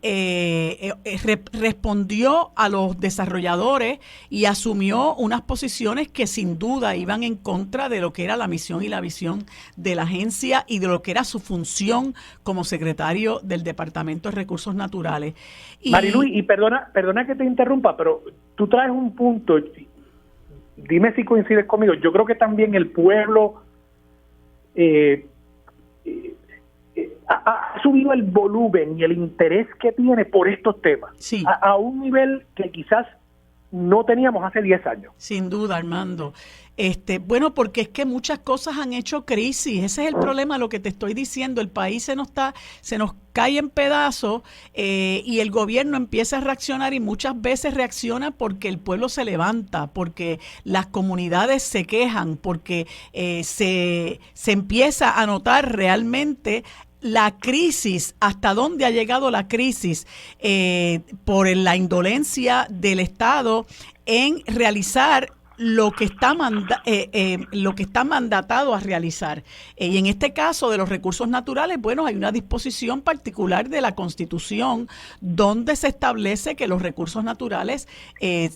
respondió a los desarrolladores y asumió unas posiciones que sin duda iban en contra de lo que era la misión y la visión de la agencia y de lo que era su función como secretario del Departamento de Recursos Naturales. Mariluis, y perdona que te interrumpa, pero tú traes un punto, dime si coincides conmigo. Yo creo que también el pueblo ha subido el volumen y el interés que tiene por estos temas, sí, a un nivel que quizás no teníamos hace 10 años. Sin duda, Armando. Bueno, porque es que muchas cosas han hecho crisis. Ese es el problema, lo que te estoy diciendo. El país se nos cae en pedazos y el gobierno empieza a reaccionar, y muchas veces reacciona porque el pueblo se levanta, porque las comunidades se quejan, porque se empieza a notar realmente la crisis, hasta dónde ha llegado la crisis por la indolencia del Estado en realizar lo que está mandatado a realizar. Y en este caso de los recursos naturales, bueno, hay una disposición particular de la Constitución donde se establece que los recursos naturales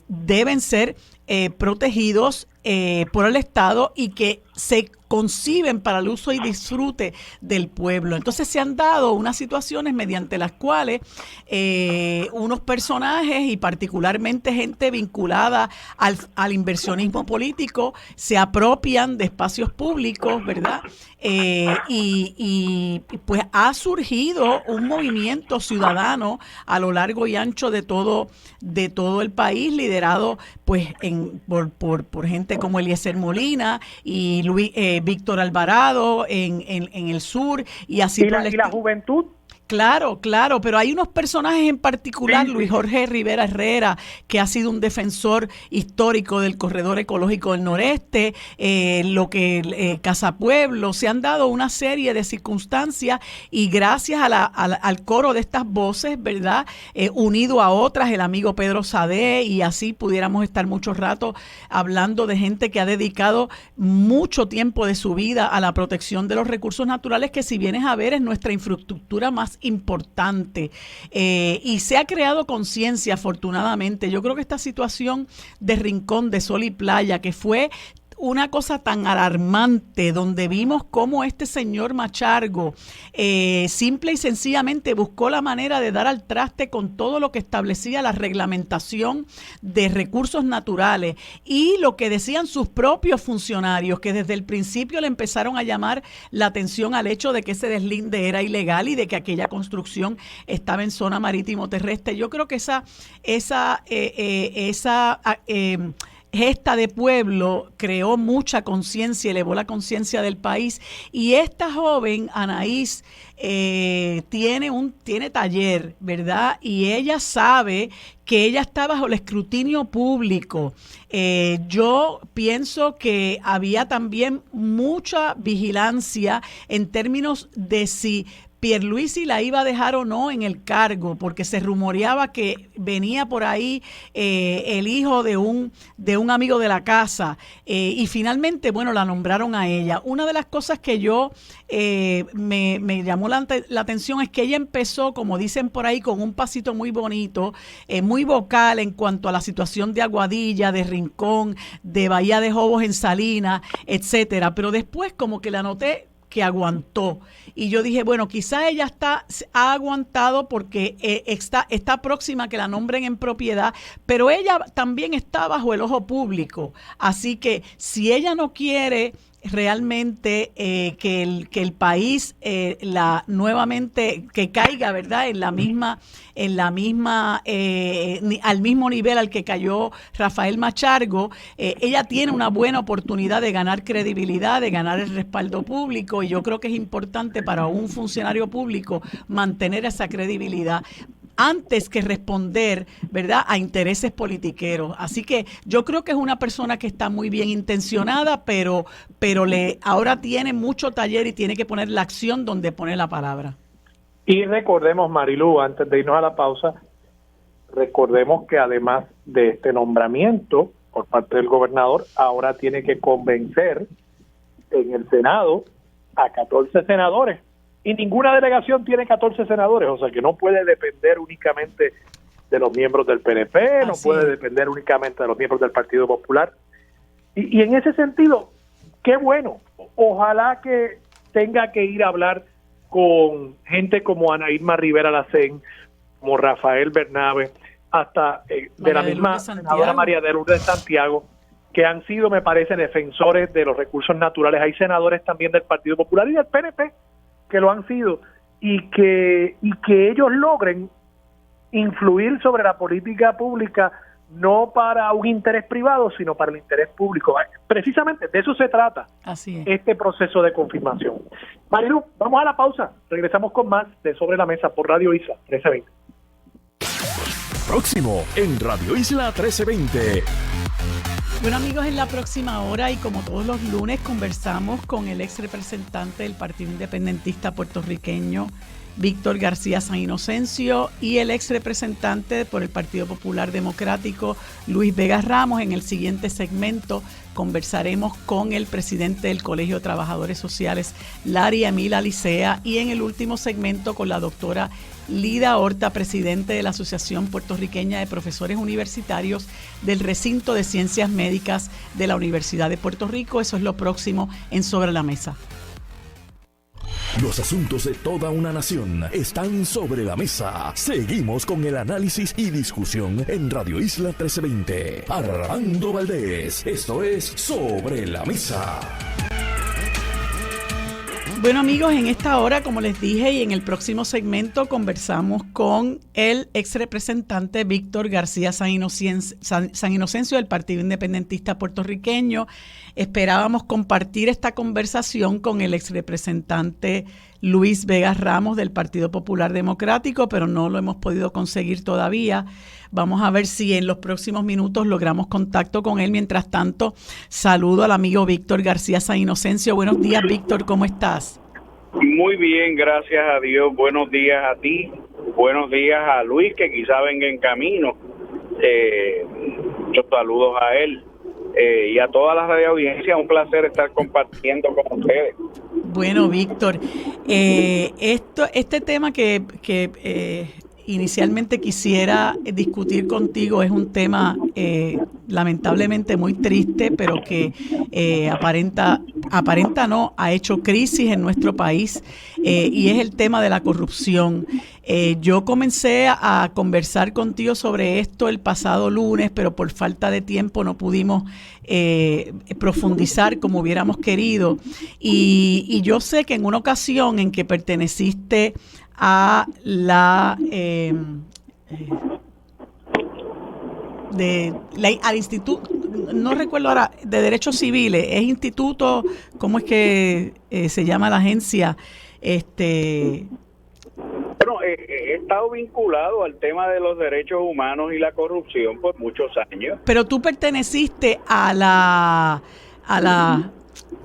deben ser protegidos por el Estado y que se conciben para el uso y disfrute del pueblo. Entonces se han dado unas situaciones mediante las cuales unos personajes y particularmente gente vinculada al inversionismo político se apropian de espacios públicos, ¿verdad? Y pues ha surgido un movimiento ciudadano a lo largo y ancho de todo el país, liderado pues por gente como Eliezer Molina y Víctor Alvarado en el sur, y así ¿Y la juventud? Claro, pero hay unos personajes en particular, sí, Luis Jorge Rivera Herrera, que ha sido un defensor histórico del corredor ecológico del noreste, Casa Pueblo. Se han dado una serie de circunstancias y gracias al coro de estas voces, ¿verdad? Unido a otras, el amigo Pedro Sadé, y así pudiéramos estar mucho rato hablando de gente que ha dedicado mucho tiempo de su vida a la protección de los recursos naturales, que si vienes a ver es nuestra infraestructura más importante, y se ha creado conciencia, afortunadamente. Yo creo que esta situación de Rincón de Sol y Playa, que fue una cosa tan alarmante, donde vimos cómo este señor Machargo simple y sencillamente buscó la manera de dar al traste con todo lo que establecía la reglamentación de recursos naturales y lo que decían sus propios funcionarios, que desde el principio le empezaron a llamar la atención al hecho de que ese deslinde era ilegal y de que aquella construcción estaba en zona marítimo terrestre. Yo creo que esa gesta de pueblo creó mucha conciencia, elevó la conciencia del país, y esta joven Anaís tiene taller, ¿verdad? Y ella sabe que ella está bajo el escrutinio público. Yo pienso que había también mucha vigilancia en términos de si Pierluisi la iba a dejar o no en el cargo, porque se rumoreaba que venía por ahí el hijo de un amigo de la casa, y finalmente, bueno, la nombraron a ella. Una de las cosas que yo me llamó la atención es que ella empezó, como dicen por ahí, con un pasito muy bonito, muy vocal en cuanto a la situación de Aguadilla, de Rincón, de Bahía de Jobos en Salinas, etcétera, pero después como que la noté que aguantó. Y yo dije, bueno, quizá ella ha aguantado porque está próxima a que la nombren en propiedad, pero ella también está bajo el ojo público. Así que si ella no quiere realmente que el país nuevamente que caiga, ¿verdad?, al mismo nivel al que cayó Rafael Machargo, ella tiene una buena oportunidad de ganar credibilidad, de ganar el respaldo público, y yo creo que es importante para un funcionario público mantener esa credibilidad antes que responder, ¿verdad?, a intereses politiqueros. Así que yo creo que es una persona que está muy bien intencionada, pero ahora tiene mucho taller y tiene que poner la acción donde pone la palabra. Y recordemos, Marilu, antes de irnos a la pausa, recordemos que además de este nombramiento por parte del gobernador, ahora tiene que convencer en el Senado a 14 senadores. Y ninguna delegación tiene 14 senadores, o sea que no puede depender únicamente de los miembros del PNP, no puede depender únicamente de los miembros del Partido Popular. Y en ese sentido, qué bueno, ojalá que tenga que ir a hablar con gente como Ana Irma Rivera Lacén, como Rafael Bernabe, hasta de la misma senadora María de Lourdes Santiago, que han sido, me parece, defensores de los recursos naturales. Hay senadores también del Partido Popular y del PNP que lo han sido, y que ellos logren influir sobre la política pública, no para un interés privado, sino para el interés público. Precisamente de eso se trata. Así es. Este proceso de confirmación. Marilu, vamos a la pausa. Regresamos con más de Sobre la Mesa por Radio Isla 1320. Próximo en Radio Isla 1320. Bueno, amigos, en la próxima hora y como todos los lunes conversamos con el ex representante del Partido Independentista puertorriqueño, Víctor García San Inocencio, y el ex representante por el Partido Popular Democrático, Luis Vega Ramos. En el siguiente segmento conversaremos con el presidente del Colegio de Trabajadores Sociales, Larry Emil Alicea, y en el último segmento con la doctora Lida Horta, presidente de la Asociación Puertorriqueña de Profesores Universitarios del Recinto de Ciencias Médicas de la Universidad de Puerto Rico. Eso es lo próximo en Sobre la Mesa. Los asuntos de toda una nación están sobre la mesa. Seguimos con el análisis y discusión en Radio Isla 1320. Armando Valdés, esto es Sobre la Mesa. Bueno, amigos, en esta hora, como les dije, y en el próximo segmento conversamos con el ex representante Víctor García San Inocencio del Partido Independentista puertorriqueño. Esperábamos compartir esta conversación con el ex representante Luis Vega Ramos del Partido Popular Democrático, pero no lo hemos podido conseguir todavía. Vamos a ver si en los próximos minutos logramos contacto con él. Mientras tanto, saludo al amigo Víctor García San Inocencio. Buenos días, Víctor, ¿cómo estás? Muy bien, gracias a Dios. Buenos días a ti. Buenos días a Luis, que quizá venga en camino. Muchos saludos a él. Y a toda la radio audiencia, un placer estar compartiendo con ustedes. Bueno, Víctor, este tema que inicialmente quisiera discutir contigo es un tema lamentablemente muy triste, pero que aparenta no, ha hecho crisis en nuestro país, y es el tema de la corrupción. Yo comencé a conversar contigo sobre esto el pasado lunes, pero por falta de tiempo no pudimos profundizar como hubiéramos querido. Y yo sé que en una ocasión en que perteneciste a al instituto, no recuerdo ahora, de Derechos Civiles, es instituto, ¿cómo es que se llama la agencia? Bueno, he estado vinculado al tema de los derechos humanos y la corrupción por muchos años. Pero tú perteneciste a la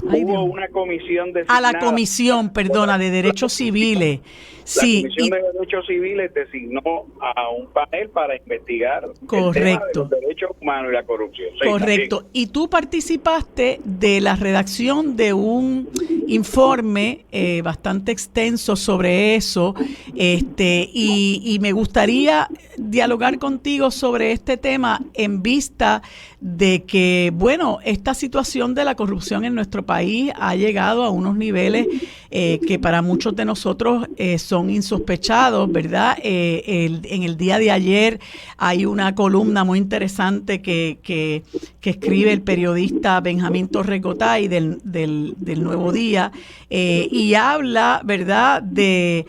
Hubo una comisión designada. A la comisión, perdona, de Derechos Civiles. Sí, la Comisión de Derechos Civiles designó a un panel para investigar el tema de los derechos humanos y la corrupción. Sí, correcto. También. Y tú participaste de la redacción de un informe bastante extenso sobre eso, y me gustaría dialogar contigo sobre este tema en vista de que, bueno, esta situación de la corrupción en nuestro país ha llegado a unos niveles que para muchos de nosotros son insospechados, ¿verdad? En el día de ayer hay una columna muy interesante que escribe el periodista Benjamín Torrecotay del Nuevo Día, y habla, ¿verdad?, de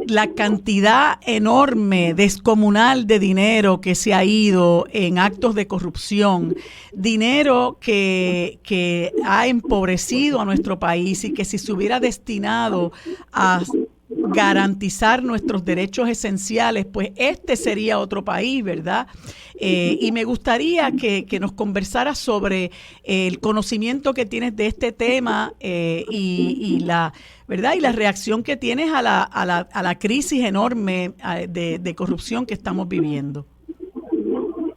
la cantidad enorme, descomunal de dinero que se ha ido en actos de corrupción, dinero que ha empobrecido a nuestro país y que si se hubiera destinado a garantizar nuestros derechos esenciales, pues este sería otro país, ¿verdad? Y me gustaría que nos conversaras sobre el conocimiento que tienes de este tema, y la ¿verdad? Y la reacción que tienes a la crisis enorme de corrupción que estamos viviendo.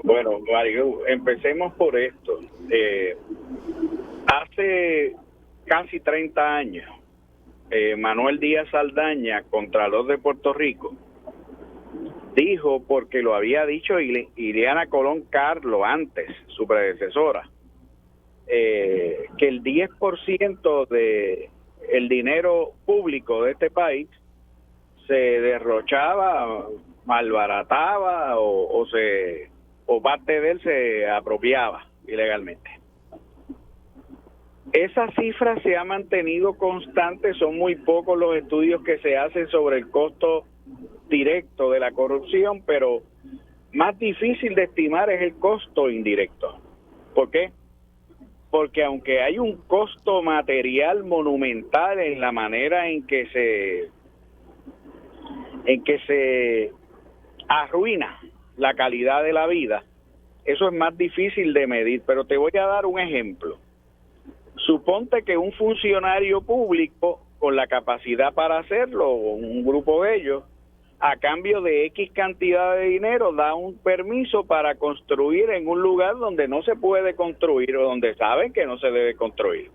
Bueno, Mario, empecemos por esto. Hace casi 30 años, Manuel Díaz Saldaña, Contralor de Puerto Rico, dijo, porque lo había dicho Ileana Colón Carlo antes, su predecesora, que el 10% de el dinero público de este país se derrochaba, malbarataba o parte de él se apropiaba ilegalmente. Esa cifra se ha mantenido constante, son muy pocos los estudios que se hacen sobre el costo directo de la corrupción, pero más difícil de estimar es el costo indirecto. ¿Por qué? Porque aunque hay un costo material monumental en la manera en que se arruina la calidad de la vida, eso es más difícil de medir. Pero te voy a dar un ejemplo. Suponte que un funcionario público con la capacidad para hacerlo, un grupo de ellos, a cambio de X cantidad de dinero, da un permiso para construir en un lugar donde no se puede construir o donde saben que no se debe construir.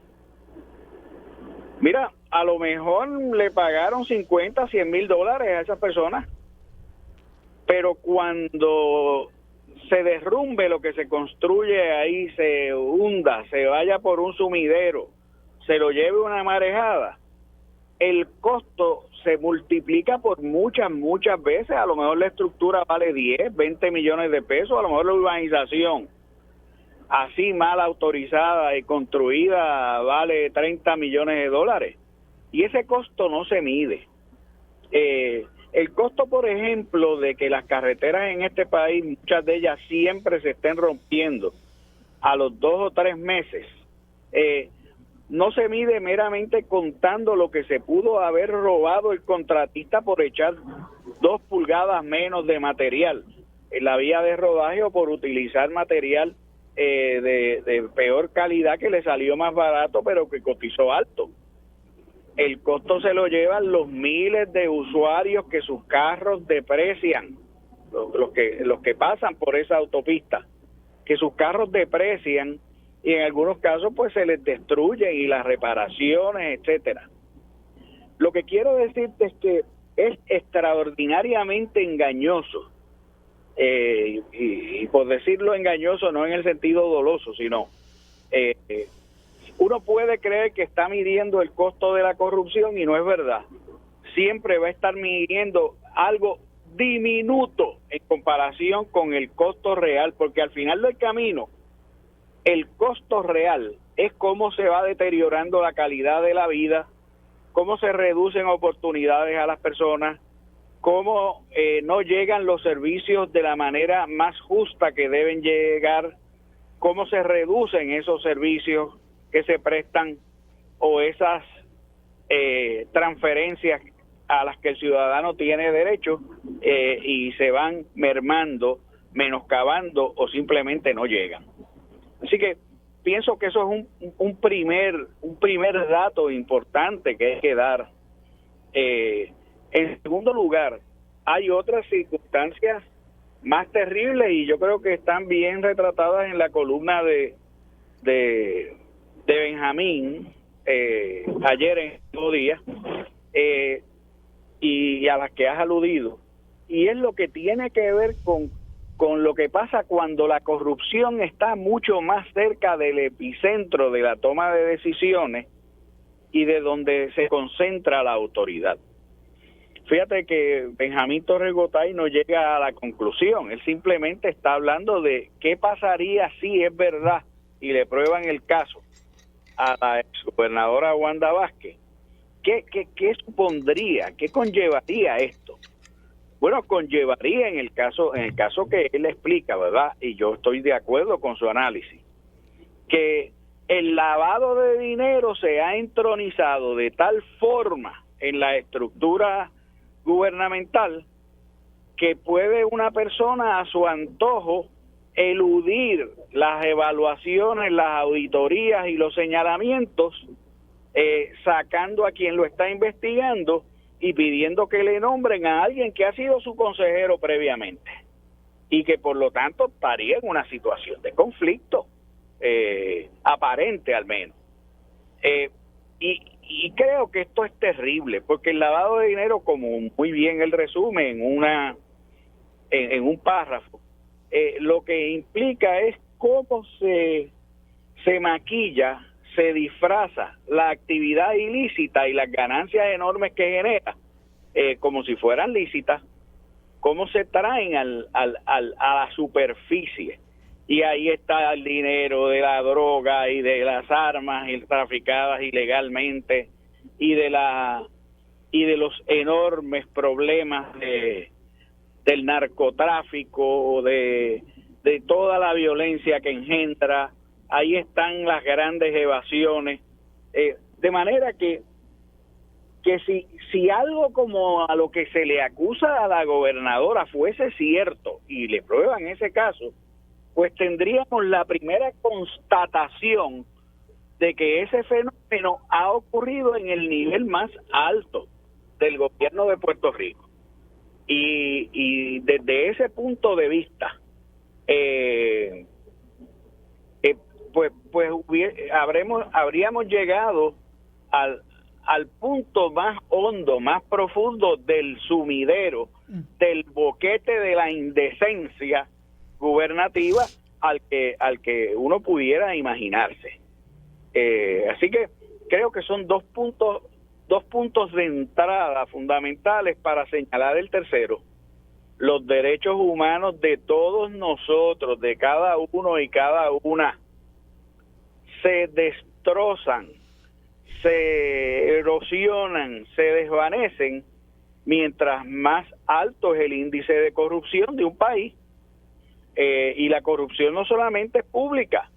Mira, a lo mejor le pagaron 50, 100 mil dólares a esas personas, pero cuando se derrumbe lo que se construye ahí, se hunda, se vaya por un sumidero, se lo lleve una marejada, el costo se multiplica por muchas veces. A lo mejor la estructura vale 10, 20 millones de pesos, a lo mejor la urbanización así mal autorizada y construida vale 30 millones de dólares. Y ese costo no se mide. El costo, por ejemplo, de que las carreteras en este país, muchas de ellas siempre se estén rompiendo a los 2 o 3 meses, no se mide meramente contando lo que se pudo haber robado el contratista por echar 2 pulgadas menos de material en la vía de rodaje o por utilizar material de peor calidad que le salió más barato pero que cotizó alto. El costo se lo llevan los miles de usuarios que sus carros deprecian, los que pasan por esa autopista, que sus carros deprecian y en algunos casos pues se les destruyen y las reparaciones, etcétera. Lo que quiero decirte es que es extraordinariamente engañoso, y por decirlo engañoso no en el sentido doloso, sino uno puede creer que está midiendo el costo de la corrupción y no es verdad. Siempre va a estar midiendo algo diminuto en comparación con el costo real, porque al final del camino el costo real es cómo se va deteriorando la calidad de la vida, cómo se reducen oportunidades a las personas, cómo no llegan los servicios de la manera más justa que deben llegar, cómo se reducen esos servicios que se prestan o esas transferencias a las que el ciudadano tiene derecho y se van mermando, menoscabando o simplemente no llegan. Así que pienso que eso es un primer dato importante que hay que dar. En segundo lugar, hay otras circunstancias más terribles y yo creo que están bien retratadas en la columna de Benjamín ayer en Todo Día, y a las que has aludido, y es lo que tiene que ver con lo que pasa cuando la corrupción está mucho más cerca del epicentro de la toma de decisiones y de donde se concentra la autoridad. Fíjate que Benjamín Torres Gotay no llega a la conclusión, él simplemente está hablando de qué pasaría si es verdad y le prueban el caso a la exgobernadora Wanda Vázquez. ¿Qué supondría? ¿Qué conllevaría esto? Bueno, conllevaría en el caso que él explica, ¿verdad? Y yo estoy de acuerdo con su análisis, que el lavado de dinero se ha entronizado de tal forma en la estructura gubernamental que puede una persona a su antojo eludir las evaluaciones, las auditorías y los señalamientos, sacando a quien lo está investigando y pidiendo que le nombren a alguien que ha sido su consejero previamente y que por lo tanto estaría en una situación de conflicto aparente al menos. Y creo que esto es terrible porque el lavado de dinero, como muy bien él resume en un párrafo, lo que implica es cómo se maquilla, se disfraza la actividad ilícita y las ganancias enormes que genera como si fueran lícitas, cómo se traen a la superficie. Y ahí está el dinero de la droga y de las armas traficadas ilegalmente y de los enormes problemas del narcotráfico, de toda la violencia que engendra. Ahí están las grandes evasiones, de manera que si algo como a lo que se le acusa a la gobernadora fuese cierto y le prueban ese caso, pues tendríamos la primera constatación de que ese fenómeno ha ocurrido en el nivel más alto del gobierno de Puerto Rico. Y desde ese punto de vista, habríamos llegado al punto más hondo, más profundo del sumidero, del boquete de la indecencia gubernativa al que uno pudiera imaginarse. Así que creo que son dos puntos de entrada fundamentales para señalar el tercero. Los derechos humanos de todos nosotros, de cada uno y cada una, se destrozan, se erosionan, se desvanecen mientras más alto es el índice de corrupción de un país. Y la corrupción no solamente es pública,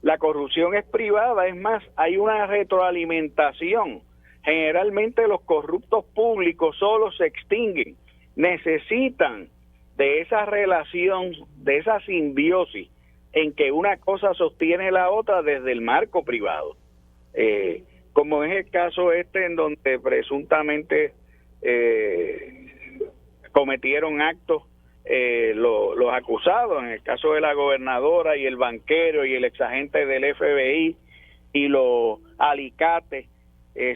la corrupción es privada, es más, hay una retroalimentación. Generalmente los corruptos públicos solo se extinguen, necesitan de esa relación, de esa simbiosis en que una cosa sostiene la otra desde el marco privado. Como es el caso en donde presuntamente cometieron actos los acusados, en el caso de la gobernadora y el banquero y el exagente del FBI y los alicates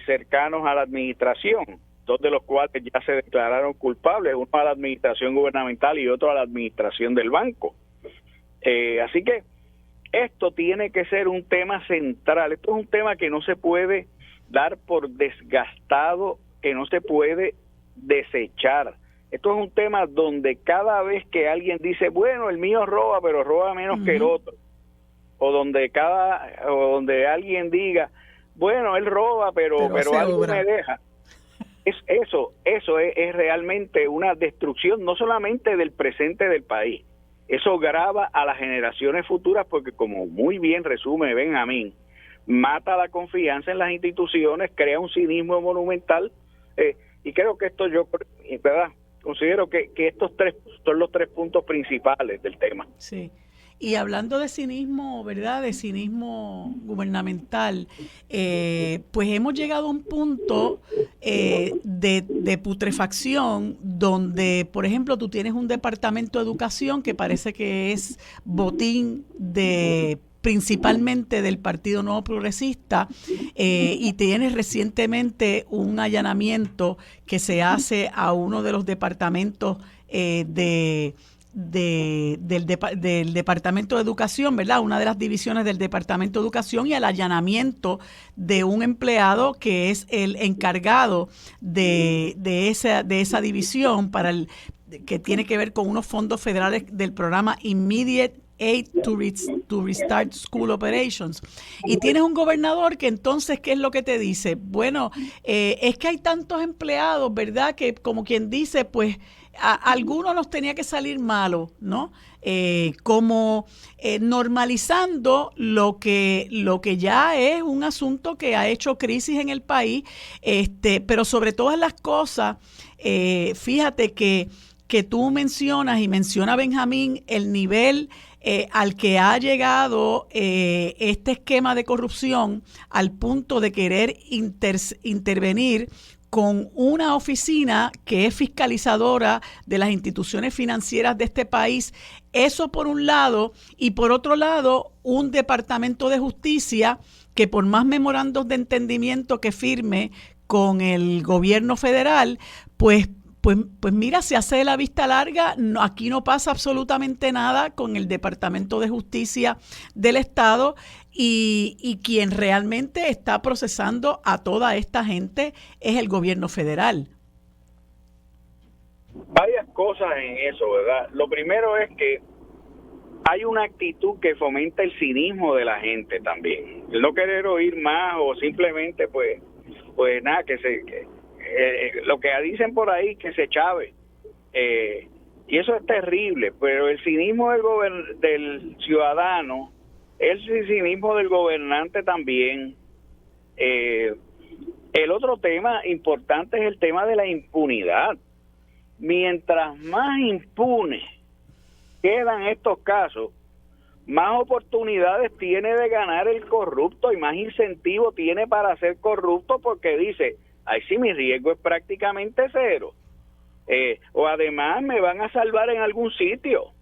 cercanos a la administración. dos de los cuales ya se declararon culpables, uno a la administración gubernamental y otro a la administración del banco. Así que esto tiene que ser un tema central. Esto es un tema que no se puede dar por desgastado, que no se puede desechar. Esto es un tema donde cada vez que alguien dice, bueno, el mío roba, pero roba menos que el otro, o donde alguien diga, bueno, él roba, pero algo me deja. Eso es realmente una destrucción no solamente del presente del país, eso grava a las generaciones futuras, porque como muy bien resume Benjamín, mata la confianza en las instituciones, crea un cinismo monumental, y creo que esto ¿verdad? Considero que estos tres son los 3 puntos principales del tema. Sí. Y hablando de cinismo, ¿verdad? De cinismo gubernamental, pues hemos llegado a un punto de putrefacción donde, por ejemplo, tú tienes un departamento de educación que parece que es botín principalmente del Partido Nuevo Progresista, y tienes recientemente un allanamiento que se hace a uno de los departamentos del Departamento de Educación, ¿verdad? Una de las divisiones del Departamento de Educación, y el allanamiento de un empleado que es el encargado de esa división que tiene que ver con unos fondos federales del programa Immediate Aid to Restart School Operations. Y tienes un gobernador que entonces, ¿qué es lo que te dice? Bueno, es que hay tantos empleados, ¿verdad? Que como quien dice, pues a algunos nos tenía que salir malo, ¿no? Normalizando lo que ya es un asunto que ha hecho crisis en el país, pero sobre todas las cosas, fíjate que tú mencionas y menciona Benjamín el nivel al que ha llegado este esquema de corrupción, al punto de querer intervenir con una oficina que es fiscalizadora de las instituciones financieras de este país. Eso por un lado, y por otro lado, un departamento de justicia que por más memorandos de entendimiento que firme con el gobierno federal, pues mira, se hace de la vista larga. No, aquí no pasa absolutamente nada con el Departamento de Justicia del Estado, y quien realmente está procesando a toda esta gente es el gobierno federal. Varias cosas en eso, ¿verdad? Lo primero es que hay una actitud que fomenta el cinismo de la gente también. El no querer oír más, o simplemente pues nada, lo que dicen por ahí, que se chave, y eso es terrible. Pero el cinismo del ciudadano es el cinismo del gobernante también. El otro tema importante es el tema de la impunidad. Mientras más impunes quedan estos casos, más oportunidades tiene de ganar el corrupto y más incentivo tiene para ser corrupto, porque dice, ay, sí, mi riesgo es prácticamente cero. O además me van a salvar en algún sitio.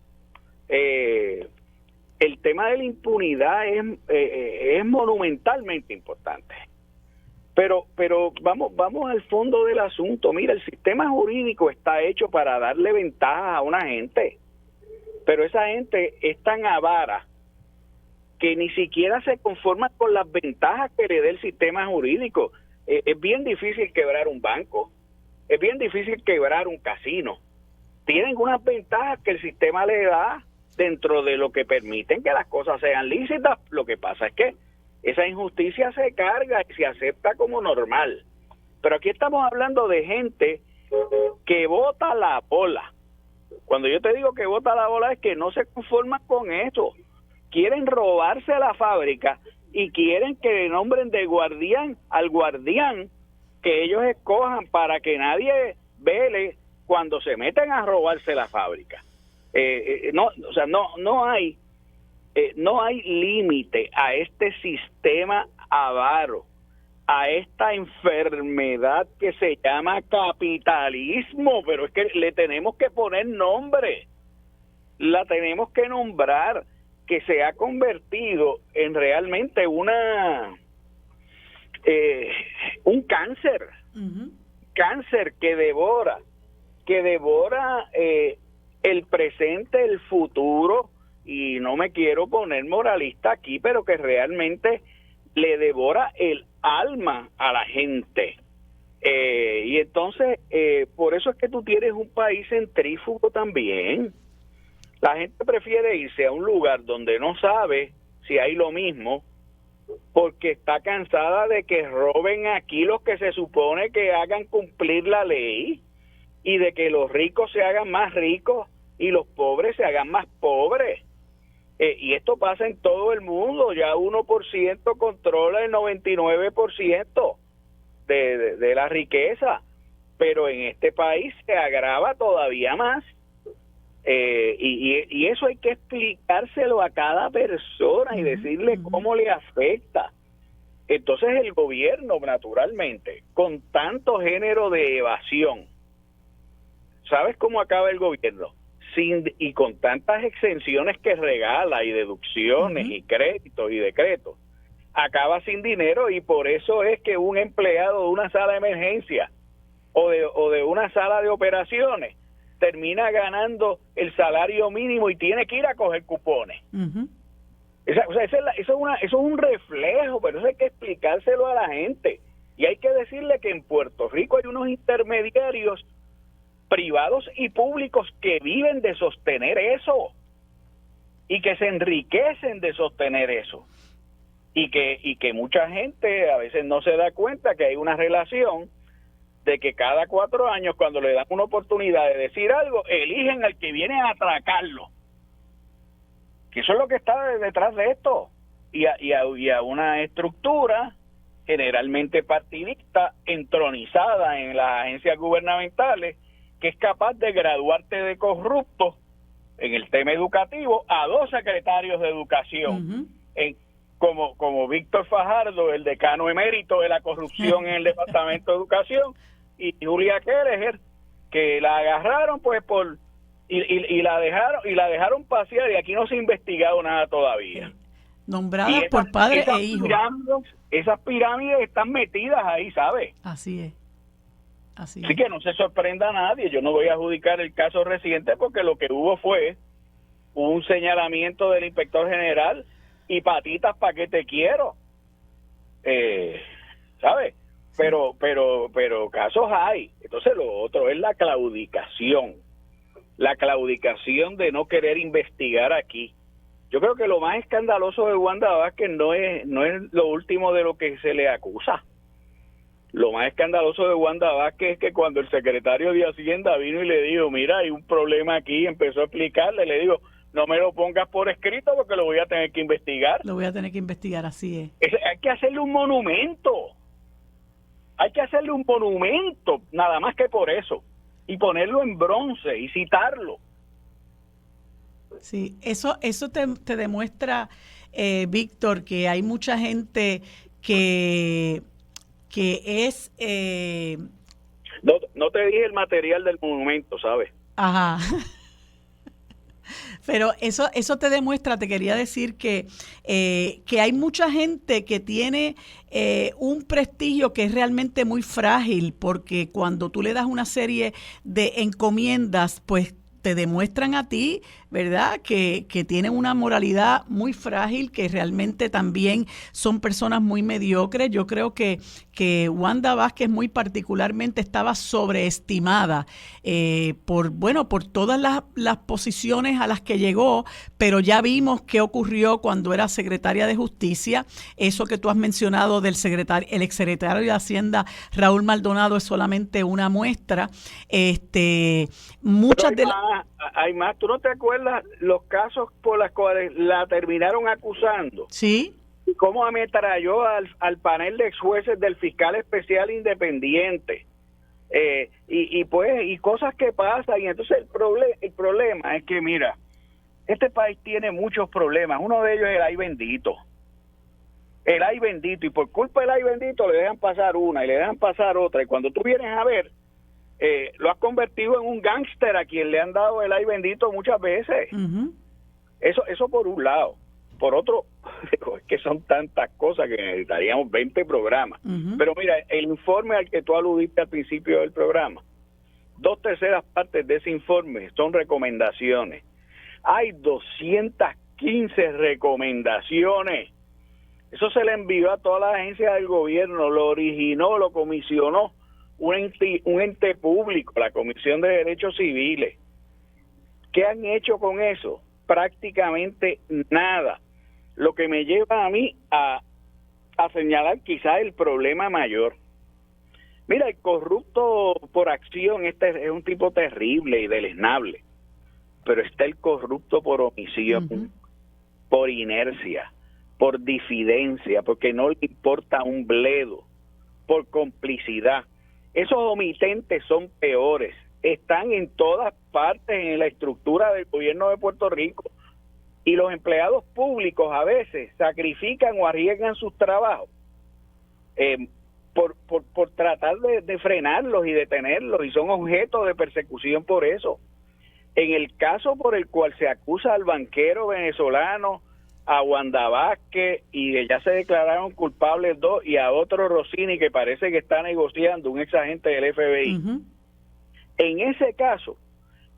El tema de la impunidad es monumentalmente importante. Pero vamos al fondo del asunto. Mira, el sistema jurídico está hecho para darle ventaja a una gente, pero esa gente es tan avara que ni siquiera se conforma con las ventajas que le dé el sistema jurídico. Es bien difícil quebrar un banco, es bien difícil quebrar un casino. Tienen unas ventajas que el sistema le da dentro de lo que permiten que las cosas sean lícitas. Lo que pasa es que esa injusticia se carga y se acepta como normal. Pero aquí estamos hablando de gente que bota la bola. Cuando yo te digo que bota la bola, es que no se conforman con eso. Quieren robarse la fábrica y quieren que le nombren de guardián al guardián que ellos escojan para que nadie vele cuando se meten a robarse la fábrica. No hay límite a este sistema avaro, a esta enfermedad que se llama capitalismo, pero es que le tenemos que poner nombre, la tenemos que nombrar, que se ha convertido en realmente un cáncer. cáncer que devora el presente, el futuro, y no me quiero poner moralista aquí, pero que realmente le devora el alma a la gente. Y entonces, por eso es que tú tienes un país centrífugo también. La gente prefiere irse a un lugar donde no sabe si hay lo mismo, porque está cansada de que roben aquí los que se supone que hagan cumplir la ley, y de que los ricos se hagan más ricos y los pobres se hagan más pobres. Y esto pasa en todo el mundo. Ya 1% controla el 99% de la riqueza, pero en este país se agrava todavía más. Y eso hay que explicárselo a cada persona y decirle cómo le afecta. Entonces el gobierno, naturalmente, con tanto género de evasión, ¿sabes cómo acaba el gobierno? Y con tantas exenciones que regala y deducciones y créditos y decretos, acaba sin dinero. Y por eso es que un empleado de una sala de emergencia o de una sala de operaciones termina ganando el salario mínimo y tiene que ir a coger cupones. Eso es un reflejo, pero eso hay que explicárselo a la gente. Y hay que decirle que en Puerto Rico hay unos intermediarios privados y públicos que viven de sostener eso y que se enriquecen de sostener eso, y que mucha gente a veces no se da cuenta que hay una relación de que cada 4 años, cuando le dan una oportunidad de decir algo, eligen al que viene a atracarlo, que eso es lo que está detrás de esto, y a una estructura generalmente partidista entronizada en las agencias gubernamentales, que es capaz de graduarte de corrupto en el tema educativo a 2 secretarios de educación, como Víctor Fajardo, el decano emérito de la corrupción en el Departamento de Educación, y Julia Kelleher, que la agarraron y la dejaron pasear, y aquí no se ha investigado nada todavía. Nombradas por padres e hijos. Esas pirámides están metidas ahí, ¿sabes? Así es. Así que no se sorprenda a nadie. Yo no voy a adjudicar el caso reciente, porque lo que hubo fue un señalamiento del inspector general y patitas para que te quiero, ¿sabes? Pero casos hay. Entonces lo otro es la claudicación de no querer investigar aquí. Yo creo que lo más escandaloso de Wanda Vázquez no es lo último de lo que se le acusa. Lo más escandaloso de Wanda Vázquez es que cuando el secretario de Hacienda vino y le dijo, mira, hay un problema aquí, empezó a explicarle, le digo, no me lo pongas por escrito porque lo voy a tener que investigar. Lo voy a tener que investigar, así es. Hay que hacerle un monumento. Nada más que por eso. Y ponerlo en bronce y citarlo. Sí, eso te demuestra, Víctor, que hay mucha gente que es... No te dije el material del monumento, ¿sabes? Ajá. Pero eso te demuestra, te quería decir que hay mucha gente que tiene un prestigio que es realmente muy frágil, porque cuando tú le das una serie de encomiendas, pues te demuestran a ti, ¿verdad?, que tienen una moralidad muy frágil, que realmente también son personas muy mediocres. Yo creo que Wanda Vázquez muy particularmente estaba sobreestimada por todas las posiciones a las que llegó, pero ya vimos qué ocurrió cuando era secretaria de Justicia. Eso que tú has mencionado del el exsecretario de Hacienda, Raúl Maldonado, es solamente una muestra. Muchas de hay más. ¿Tú no te acuerdas los casos por los cuales la terminaron acusando? Sí. Y cómo ametralló al panel de ex jueces del fiscal especial independiente. Y cosas que pasan. Y entonces el problema es que, mira, este país tiene muchos problemas. Uno de ellos es el ay bendito. El ay bendito. Y por culpa del ay bendito le dejan pasar una y le dejan pasar otra. Y cuando tú vienes a ver, lo has convertido en un gángster a quien le han dado el ay bendito muchas veces. Eso por un lado. Por otro, es que son tantas cosas que necesitaríamos 20 programas. Ujú. Pero mira, el informe al que tú aludiste al principio del programa, 2/3 partes de ese informe son recomendaciones. Hay 215 recomendaciones. Eso se le envió a todas las agencias del gobierno, lo originó, lo comisionó un ente público, la Comisión de Derechos Civiles. ¿Qué han hecho con eso? Prácticamente nada. Lo que me lleva a mí a señalar quizás el problema mayor. Mira, el corrupto por acción es un tipo terrible y deleznable, pero está el corrupto por omisión, Ujú. por inercia, por disidencia, porque no le importa un bledo, por complicidad. Esos omitentes son peores, están en todas partes en la estructura del gobierno de Puerto Rico, y los empleados públicos a veces sacrifican o arriesgan sus trabajos por tratar de frenarlos y detenerlos, y son objeto de persecución por eso. En el caso por el cual se acusa al banquero venezolano, a Wanda Vázquez, y ya se declararon culpables 2, y a otro Rossini que parece que está negociando, un exagente del FBI. Ujú. En ese caso,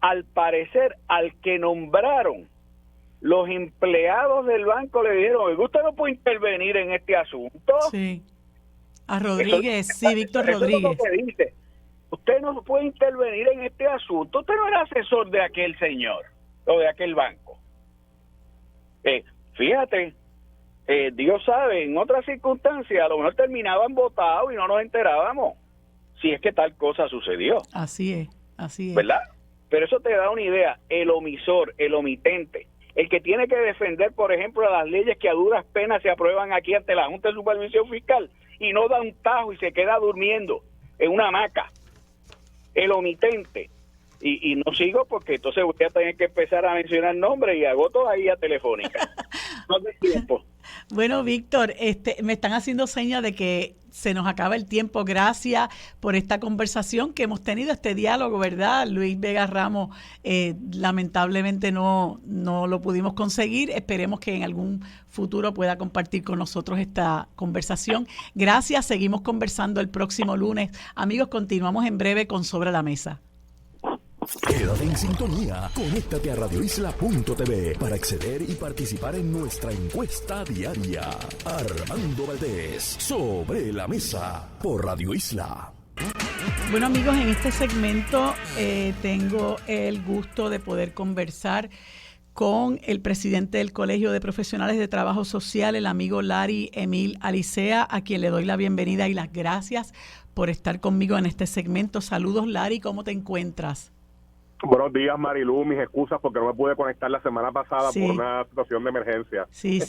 al parecer, al que nombraron, los empleados del banco le dijeron: usted no puede intervenir en este asunto. Sí. A Rodríguez, sí, Víctor Eso Rodríguez. es lo que dice. Usted no puede intervenir en este asunto. Usted no era asesor de aquel señor o de aquel banco. Fíjate, Dios sabe, en otras circunstancias a lo mejor terminaban votados y no nos enterábamos si es que tal cosa sucedió, Así es, así es. ¿verdad? Pero eso te da una idea. El omisor, el omitente, el que tiene que defender, por ejemplo, las leyes que a duras penas se aprueban aquí ante la Junta de Supervisión Fiscal, y no da un tajo y se queda durmiendo en una hamaca. El omitente. Y no sigo porque entonces voy a tener que empezar a mencionar nombres y agoto ahí a Telefónica. No hay tiempo. Bueno, Víctor, me están haciendo señas de que se nos acaba el tiempo. Gracias por esta conversación que hemos tenido, este diálogo, ¿verdad? Luis Vega Ramos, lamentablemente no lo pudimos conseguir. Esperemos que en algún futuro pueda compartir con nosotros esta conversación. Gracias, seguimos conversando el próximo lunes. Amigos, continuamos en breve con Sobre la Mesa. Quédate en sintonía, conéctate a radioisla.tv para acceder y participar en nuestra encuesta diaria. Armando Valdés, Sobre la Mesa, por Radio Isla. Bueno, amigos, en este segmento tengo el gusto de poder conversar con el presidente del Colegio de Profesionales de Trabajo Social, el amigo Larry Emil Alicea, a quien le doy la bienvenida y las gracias por estar conmigo en este segmento. Saludos, Larry, ¿cómo te encuentras? Buenos días, Marilu. Mis excusas porque no me pude conectar la semana pasada por una situación de emergencia. Sí,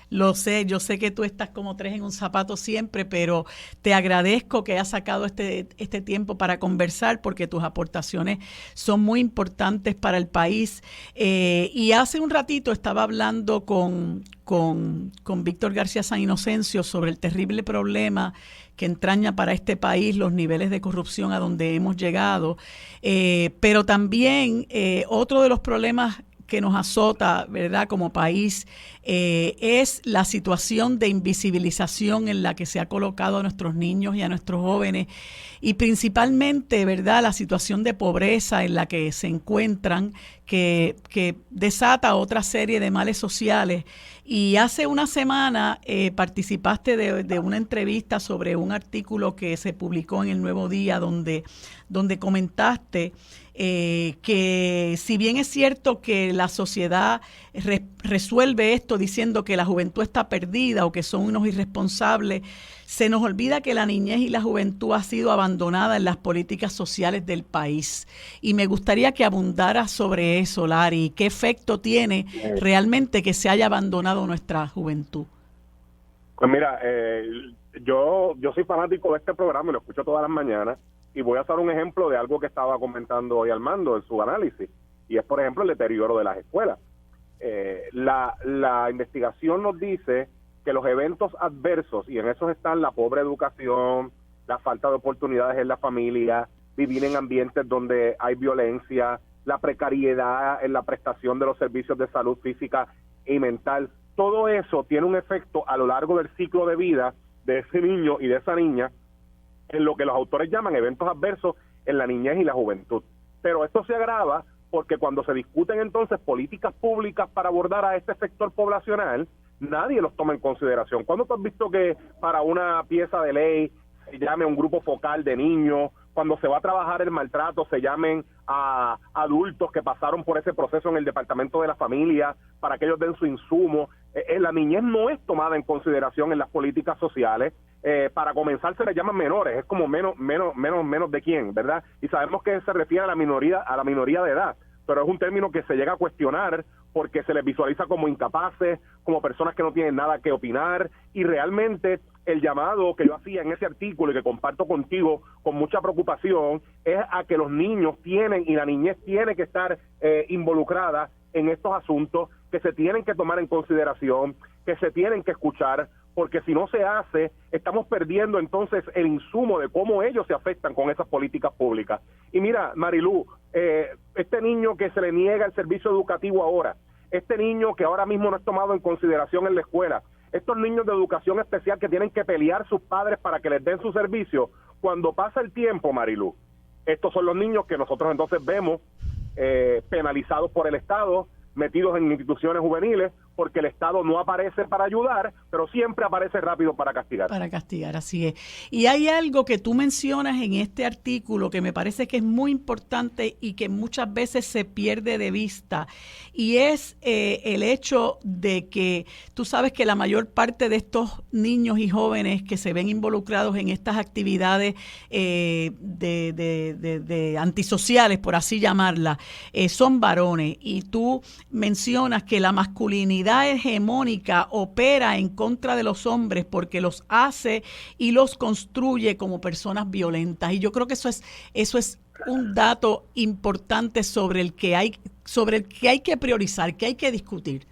lo sé. Yo sé que tú estás como tres en un zapato siempre, pero te agradezco que hayas sacado este tiempo para conversar porque tus aportaciones son muy importantes para el país. Y hace un ratito estaba hablando con Víctor García San Inocencio sobre el terrible problema que entraña para este país los niveles de corrupción a donde hemos llegado, pero también otro de los problemas que nos azota, ¿verdad?, como país, es la situación de invisibilización en la que se ha colocado a nuestros niños y a nuestros jóvenes, y principalmente, ¿verdad?, la situación de pobreza en la que se encuentran, que desata otra serie de males sociales. Y hace una semana participaste de una entrevista sobre un artículo que se publicó en El Nuevo Día, donde comentaste que si bien es cierto que la sociedad resuelve esto diciendo que la juventud está perdida o que son unos irresponsables, se nos olvida que la niñez y la juventud ha sido abandonada en las políticas sociales del país. Y me gustaría que abundaras sobre eso, Larry. ¿Qué efecto tiene realmente que se haya abandonado nuestra juventud? Pues mira, yo soy fanático de este programa y lo escucho todas las mañanas, y voy a hacer un ejemplo de algo que estaba comentando hoy Armando en su análisis, y es, por ejemplo, el deterioro de las escuelas. La investigación nos dice que los eventos adversos, y en esos están la pobre educación, la falta de oportunidades en la familia, vivir en ambientes donde hay violencia, la precariedad en la prestación de los servicios de salud física y mental, todo eso tiene un efecto a lo largo del ciclo de vida de ese niño y de esa niña en lo que los autores llaman eventos adversos en la niñez y la juventud. Pero esto se agrava porque cuando se discuten entonces políticas públicas para abordar a este sector poblacional, nadie los toma en consideración. ¿Cuándo tú has visto que para una pieza de ley se llame a un grupo focal de niños? Cuando se va a trabajar el maltrato, se llamen a adultos que pasaron por ese proceso en el departamento de la familia para que ellos den su insumo. La niñez no es tomada en consideración en las políticas sociales. Para comenzar se les llaman menores, es como menos de quién, ¿verdad? Y sabemos que se refiere a la minoría de edad, pero es un término que se llega a cuestionar porque se les visualiza como incapaces, como personas que no tienen nada que opinar, y realmente el llamado que yo hacía en ese artículo y que comparto contigo con mucha preocupación es a que los niños tienen y la niñez tiene que estar involucrada en estos asuntos, que se tienen que tomar en consideración, que se tienen que escuchar, porque si no se hace, estamos perdiendo entonces el insumo de cómo ellos se afectan con esas políticas públicas. Y mira, Marilú, este niño que se le niega el servicio educativo ahora, este niño que ahora mismo no es tomado en consideración en la escuela, estos niños de educación especial que tienen que pelear sus padres para que les den su servicio, cuando pasa el tiempo, Marilú, estos son los niños que nosotros entonces vemos penalizados por el Estado, metidos en instituciones juveniles, porque el Estado no aparece para ayudar, pero siempre aparece rápido para castigar. Para castigar, así es. Y hay algo que tú mencionas en este artículo que me parece que es muy importante y que muchas veces se pierde de vista, y es el hecho de que tú sabes que la mayor parte de estos niños y jóvenes que se ven involucrados en estas actividades de antisociales, por así llamarlas, son varones, y tú mencionas que la masculinidad hegemónica opera en contra de los hombres porque los hace y los construye como personas violentas. Y yo creo que eso es un dato importante sobre el que hay que priorizar, que hay que discutir.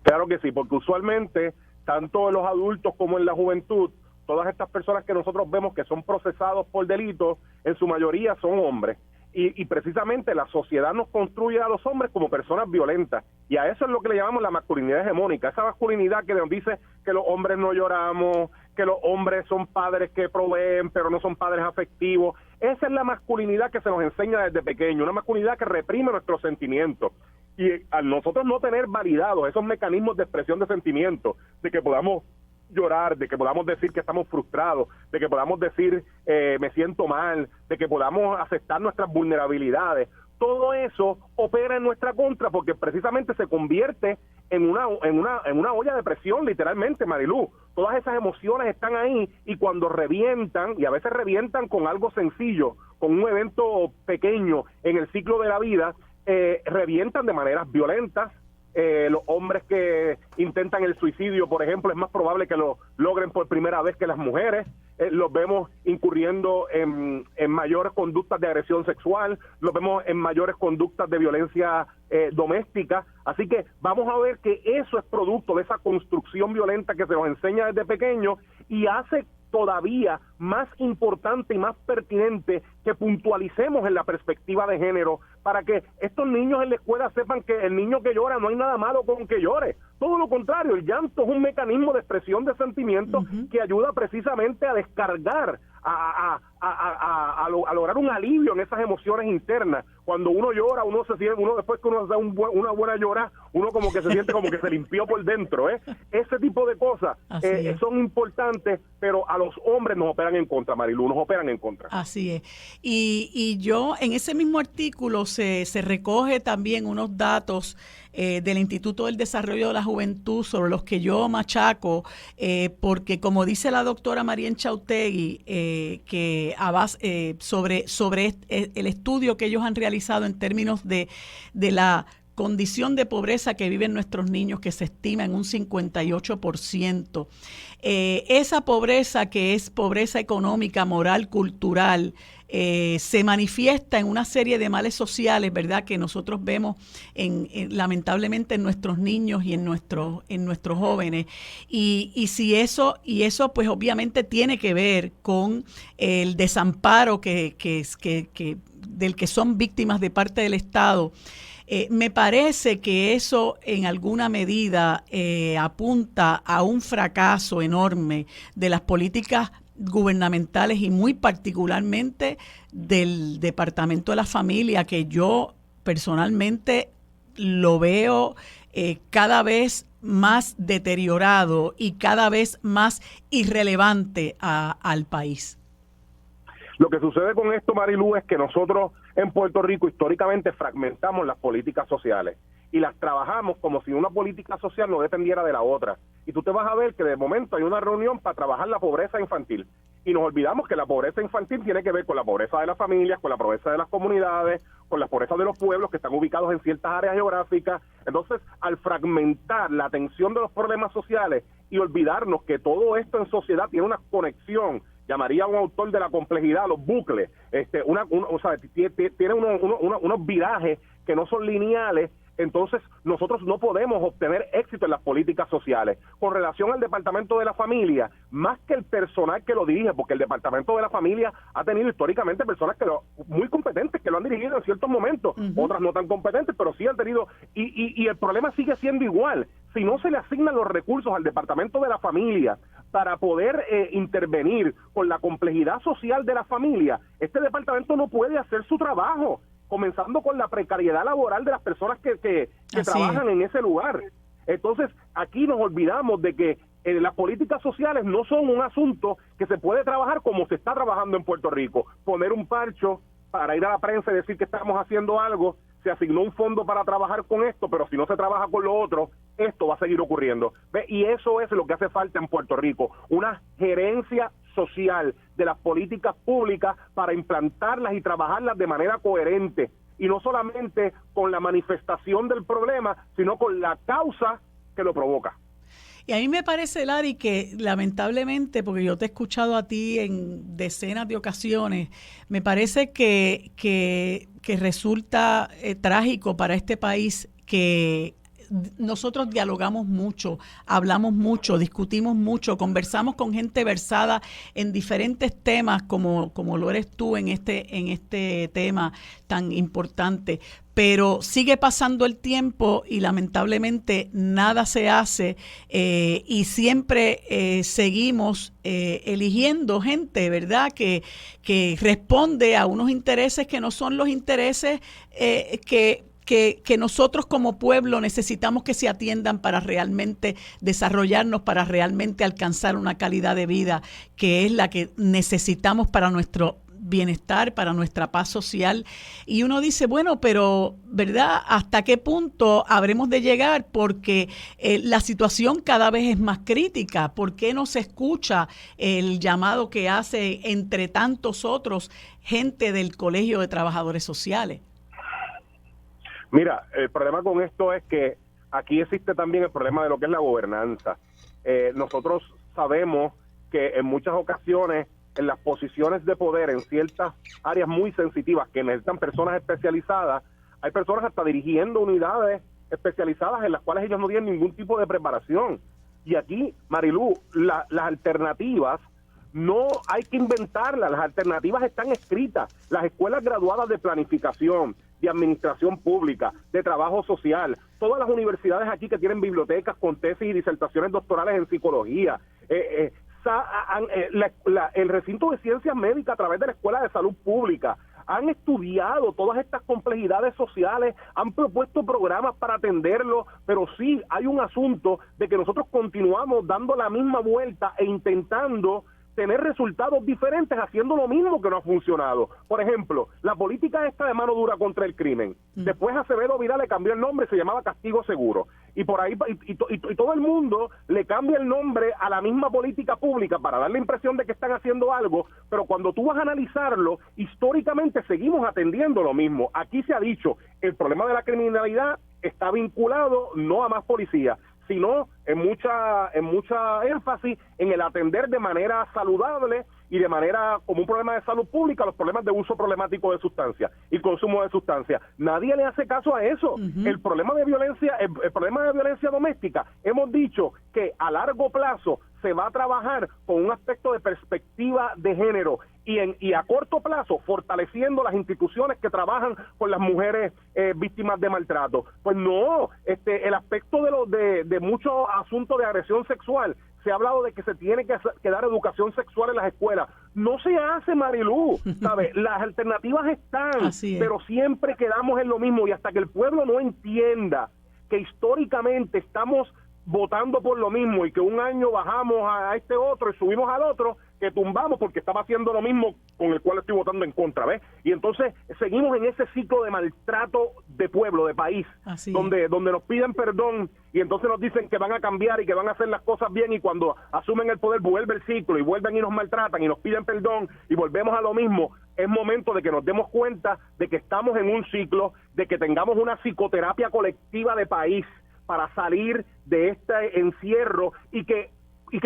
Claro que sí, porque usualmente, tanto en los adultos como en la juventud, todas estas personas que nosotros vemos que son procesados por delitos, en su mayoría son hombres. Y precisamente la sociedad nos construye a los hombres como personas violentas, y a eso es lo que le llamamos la masculinidad hegemónica, esa masculinidad que nos dice que los hombres no lloramos, que los hombres son padres que proveen pero no son padres afectivos. Esa es la masculinidad que se nos enseña desde pequeño, una masculinidad que reprime nuestros sentimientos, y al nosotros no tener validados esos mecanismos de expresión de sentimientos, de que podamos llorar, de que podamos decir que estamos frustrados, de que podamos decir me siento mal, de que podamos aceptar nuestras vulnerabilidades, todo eso opera en nuestra contra porque precisamente se convierte en una olla de presión, literalmente, Marilú. Todas esas emociones están ahí y cuando revientan, y a veces revientan con algo sencillo, con un evento pequeño en el ciclo de la vida, revientan de maneras violentas. Los hombres que intentan el suicidio, por ejemplo, es más probable que lo logren por primera vez que las mujeres. Los vemos incurriendo en mayores conductas de agresión sexual, los vemos en mayores conductas de violencia doméstica. Así que vamos a ver que eso es producto de esa construcción violenta que se nos enseña desde pequeño y hace todavía más importante y más pertinente que puntualicemos en la perspectiva de género para que estos niños en la escuela sepan que el niño que llora no hay nada malo con que llore. Todo lo contrario, el llanto es un mecanismo de expresión de sentimientos que ayuda precisamente a descargar, a lograr un alivio en esas emociones internas. Cuando uno llora, uno después que uno da una buena llora, uno como que se siente como que se limpió por dentro, Ese tipo de cosas son importantes, pero a los hombres nos operan en contra, Marilu, nos operan en contra. Así es. Y yo, en ese mismo artículo se recoge también unos datos del Instituto del Desarrollo de la Juventud sobre los que yo machaco, porque como dice la doctora Marién Chautegui, que sobre el estudio que ellos han realizado en términos de la condición de pobreza que viven nuestros niños, que se estima en un 58%. Esa pobreza, que es pobreza económica, moral, cultural, se manifiesta en una serie de males sociales, ¿verdad?, que nosotros vemos lamentablemente en nuestros niños y en nuestros jóvenes. Y eso pues obviamente tiene que ver con el desamparo del que son víctimas de parte del Estado. Me parece que eso en alguna medida apunta a un fracaso enorme de las políticas gubernamentales y muy particularmente del Departamento de la Familia, que yo personalmente lo veo cada vez más deteriorado y cada vez más irrelevante al país. Lo que sucede con esto, Marilú, es que nosotros en Puerto Rico históricamente fragmentamos las políticas sociales y las trabajamos como si una política social no dependiera de la otra. Y tú te vas a ver que de momento hay una reunión para trabajar la pobreza infantil. Y nos olvidamos que la pobreza infantil tiene que ver con la pobreza de las familias, con la pobreza de las comunidades, con la pobreza de los pueblos que están ubicados en ciertas áreas geográficas. Entonces, al fragmentar la atención de los problemas sociales y olvidarnos que todo esto en sociedad tiene una conexión, llamaría a un autor de la complejidad, los bucles, tiene unos virajes que no son lineales. Entonces nosotros no podemos obtener éxito en las políticas sociales. Con relación al Departamento de la Familia, más que el personal que lo dirige, porque el Departamento de la Familia ha tenido históricamente personas muy competentes que lo han dirigido en ciertos momentos, otras no tan competentes, pero sí han tenido, y el problema sigue siendo igual. Si no se le asignan los recursos al Departamento de la Familia para poder intervenir con la complejidad social de la familia, este departamento no puede hacer su trabajo, comenzando con la precariedad laboral de las personas que trabajan en ese lugar. Entonces, aquí nos olvidamos de que las políticas sociales no son un asunto que se puede trabajar como se está trabajando en Puerto Rico. Poner un parcho para ir a la prensa y decir que estamos haciendo algo, se asignó un fondo para trabajar con esto, pero si no se trabaja con lo otro, esto va a seguir ocurriendo. ¿Ve? Y eso es lo que hace falta en Puerto Rico, una gerencia social de las políticas públicas para implantarlas y trabajarlas de manera coherente, y no solamente con la manifestación del problema, sino con la causa que lo provoca. Y a mí me parece, Larry, que lamentablemente, porque yo te he escuchado a ti en decenas de ocasiones, me parece que resulta trágico para este país que nosotros dialogamos mucho, hablamos mucho, discutimos mucho, conversamos con gente versada en diferentes temas como lo eres tú en este tema tan importante, pero sigue pasando el tiempo y lamentablemente nada se hace y siempre seguimos eligiendo gente, ¿verdad?, que responde a unos intereses que no son los intereses que nosotros como pueblo necesitamos que se atiendan para realmente desarrollarnos, para realmente alcanzar una calidad de vida que es la que necesitamos para nuestro bienestar, para nuestra paz social. Y uno dice, bueno, pero ¿verdad? ¿Hasta qué punto habremos de llegar? Porque la situación cada vez es más crítica. ¿Por qué no se escucha el llamado que hace, entre tantos otros, gente del Colegio de Trabajadores Sociales? Mira, el problema con esto es que aquí existe también el problema de lo que es la gobernanza. Nosotros sabemos que en muchas ocasiones en las posiciones de poder en ciertas áreas muy sensitivas que necesitan personas especializadas, hay personas hasta dirigiendo unidades especializadas en las cuales ellos no tienen ningún tipo de preparación. Y aquí, Marilú, las alternativas no hay que inventarlas, las alternativas están escritas. Las escuelas graduadas de planificación, de administración pública, de trabajo social, todas las universidades aquí que tienen bibliotecas con tesis y disertaciones doctorales en psicología, el recinto de ciencias médicas a través de la Escuela de Salud Pública han estudiado todas estas complejidades sociales, han propuesto programas para atenderlo, pero sí hay un asunto de que nosotros continuamos dando la misma vuelta e intentando tener resultados diferentes haciendo lo mismo que no ha funcionado. Por ejemplo, la política esta de mano dura contra el crimen. Después Acevedo Vidal le cambió el nombre, se llamaba Castigo Seguro. Y por ahí y todo el mundo le cambia el nombre a la misma política pública para dar la impresión de que están haciendo algo, pero cuando tú vas a analizarlo, históricamente seguimos atendiendo lo mismo. Aquí se ha dicho, el problema de la criminalidad está vinculado no a más policía, sino en mucha énfasis en el atender de manera saludable y de manera como un problema de salud pública los problemas de uso problemático de sustancias y consumo de sustancias. Nadie le hace caso a eso. El problema de violencia, el problema de violencia doméstica, hemos dicho que a largo plazo se va a trabajar con un aspecto de perspectiva de género y a corto plazo fortaleciendo las instituciones que trabajan con las mujeres víctimas de maltrato. Pues no, el aspecto de muchos asuntos de agresión sexual, se ha hablado de que se tiene que dar educación sexual en las escuelas. No se hace, Marilú, ¿sabes? Las alternativas están, pero siempre quedamos en lo mismo, y hasta que el pueblo no entienda que históricamente estamos votando por lo mismo y que un año bajamos a este otro y subimos al otro, que tumbamos porque estaba haciendo lo mismo con el cual estoy votando en contra, ¿ves? Y entonces seguimos en ese ciclo de maltrato de pueblo, de país, donde nos piden perdón y entonces nos dicen que van a cambiar y que van a hacer las cosas bien, y cuando asumen el poder vuelve el ciclo y vuelven y nos maltratan y nos piden perdón y volvemos a lo mismo. Es momento de que nos demos cuenta de que estamos en un ciclo, de que tengamos una psicoterapia colectiva de país para salir de este encierro y que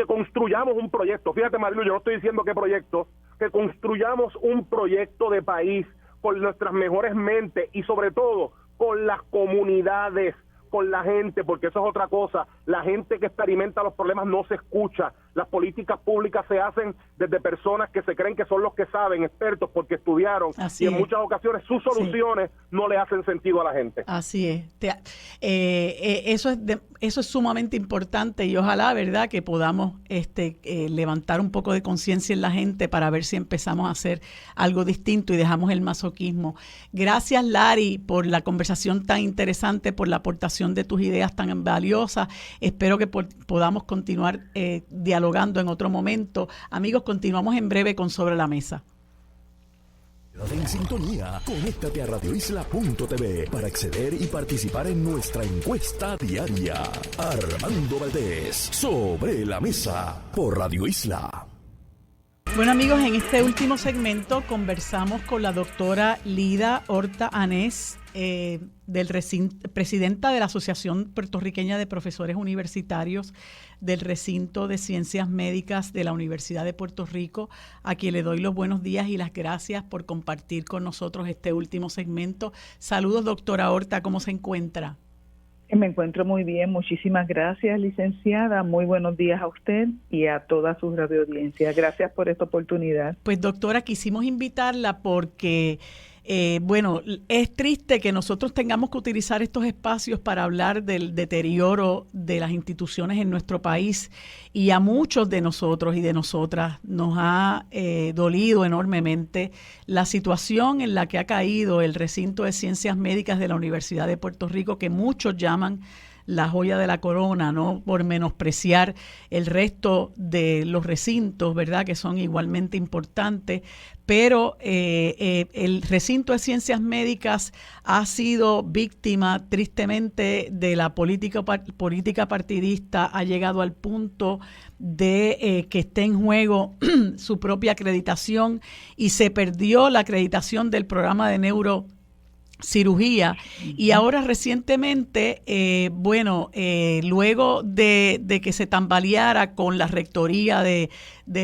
construyamos un proyecto. Fíjate, Marilu, yo no estoy diciendo qué proyecto, que construyamos un proyecto de país con nuestras mejores mentes y sobre todo con las comunidades, con la gente, porque eso es otra cosa. La gente que experimenta los problemas no se escucha. Las políticas públicas se hacen desde personas que se creen que son los que saben, expertos porque estudiaron, y en muchas ocasiones sus soluciones no le hacen sentido a la gente. Así es. Eso es sumamente importante, y ojalá, ¿verdad?, que podamos levantar un poco de conciencia en la gente para ver si empezamos a hacer algo distinto y dejamos el masoquismo. Gracias, Lari, por la conversación tan interesante, por la aportación de tus ideas tan valiosas. Espero que podamos continuar dialogando en otro momento. Amigos, continuamos en breve con Sobre la Mesa. Quédate en sintonía, conéctate a radioisla.tv para acceder y participar en nuestra encuesta diaria. Armando Valdés, Sobre la Mesa, por Radio Isla. Bueno, amigos, en este último segmento conversamos con la doctora Lida Horta Anés, presidenta de la Asociación Puertorriqueña de Profesores Universitarios del Recinto de Ciencias Médicas de la Universidad de Puerto Rico, a quien le doy los buenos días y las gracias por compartir con nosotros este último segmento. Saludos, doctora Horta, ¿cómo se encuentra? Me encuentro muy bien, muchísimas gracias, licenciada. Muy buenos días a usted y a toda su radioaudiencia. Gracias por esta oportunidad. Pues, doctora, quisimos invitarla porque bueno, es triste que nosotros tengamos que utilizar estos espacios para hablar del deterioro de las instituciones en nuestro país, y a muchos de nosotros y de nosotras nos ha dolido enormemente la situación en la que ha caído el recinto de ciencias médicas de la Universidad de Puerto Rico, que muchos llaman la joya de la corona, no por menospreciar el resto de los recintos, ¿verdad?, que son igualmente importantes, pero el recinto de ciencias médicas ha sido víctima, tristemente, de la política partidista. Ha llegado al punto de que esté en juego su propia acreditación, y se perdió la acreditación del programa de neurocirugía. Y ahora recientemente, luego de que se tambaleara con la rectoría de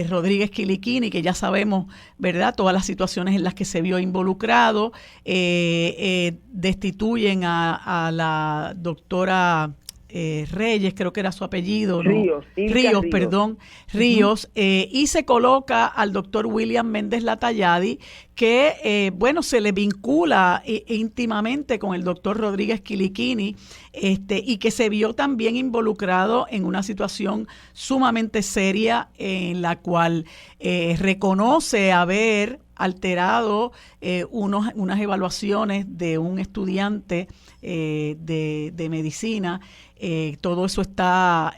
Rodríguez Quiliquini, que ya sabemos, ¿verdad?, todas las situaciones en las que se vio involucrado, destituyen a la doctora Reyes, creo que era su apellido, ¿no? Ríos, perdón, Ríos, y se coloca al doctor William Méndez Latalladi, que, se le vincula íntimamente con el doctor Rodríguez Quiliquini, y que se vio también involucrado en una situación sumamente seria en la cual reconoce haber alterado unas evaluaciones de un estudiante de medicina. Todo eso está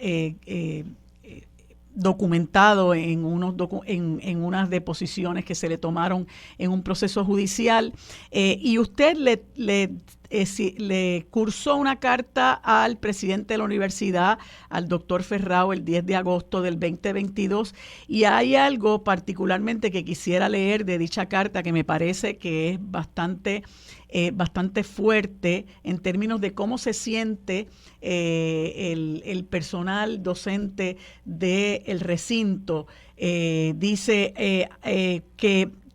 documentado en unas deposiciones que se le tomaron en un proceso judicial, y usted le cursó una carta al presidente de la universidad, al doctor Ferrao, el 10 de agosto del 2022, y hay algo particularmente que quisiera leer de dicha carta que me parece que es bastante fuerte en términos de cómo se siente el personal docente del recinto. Dice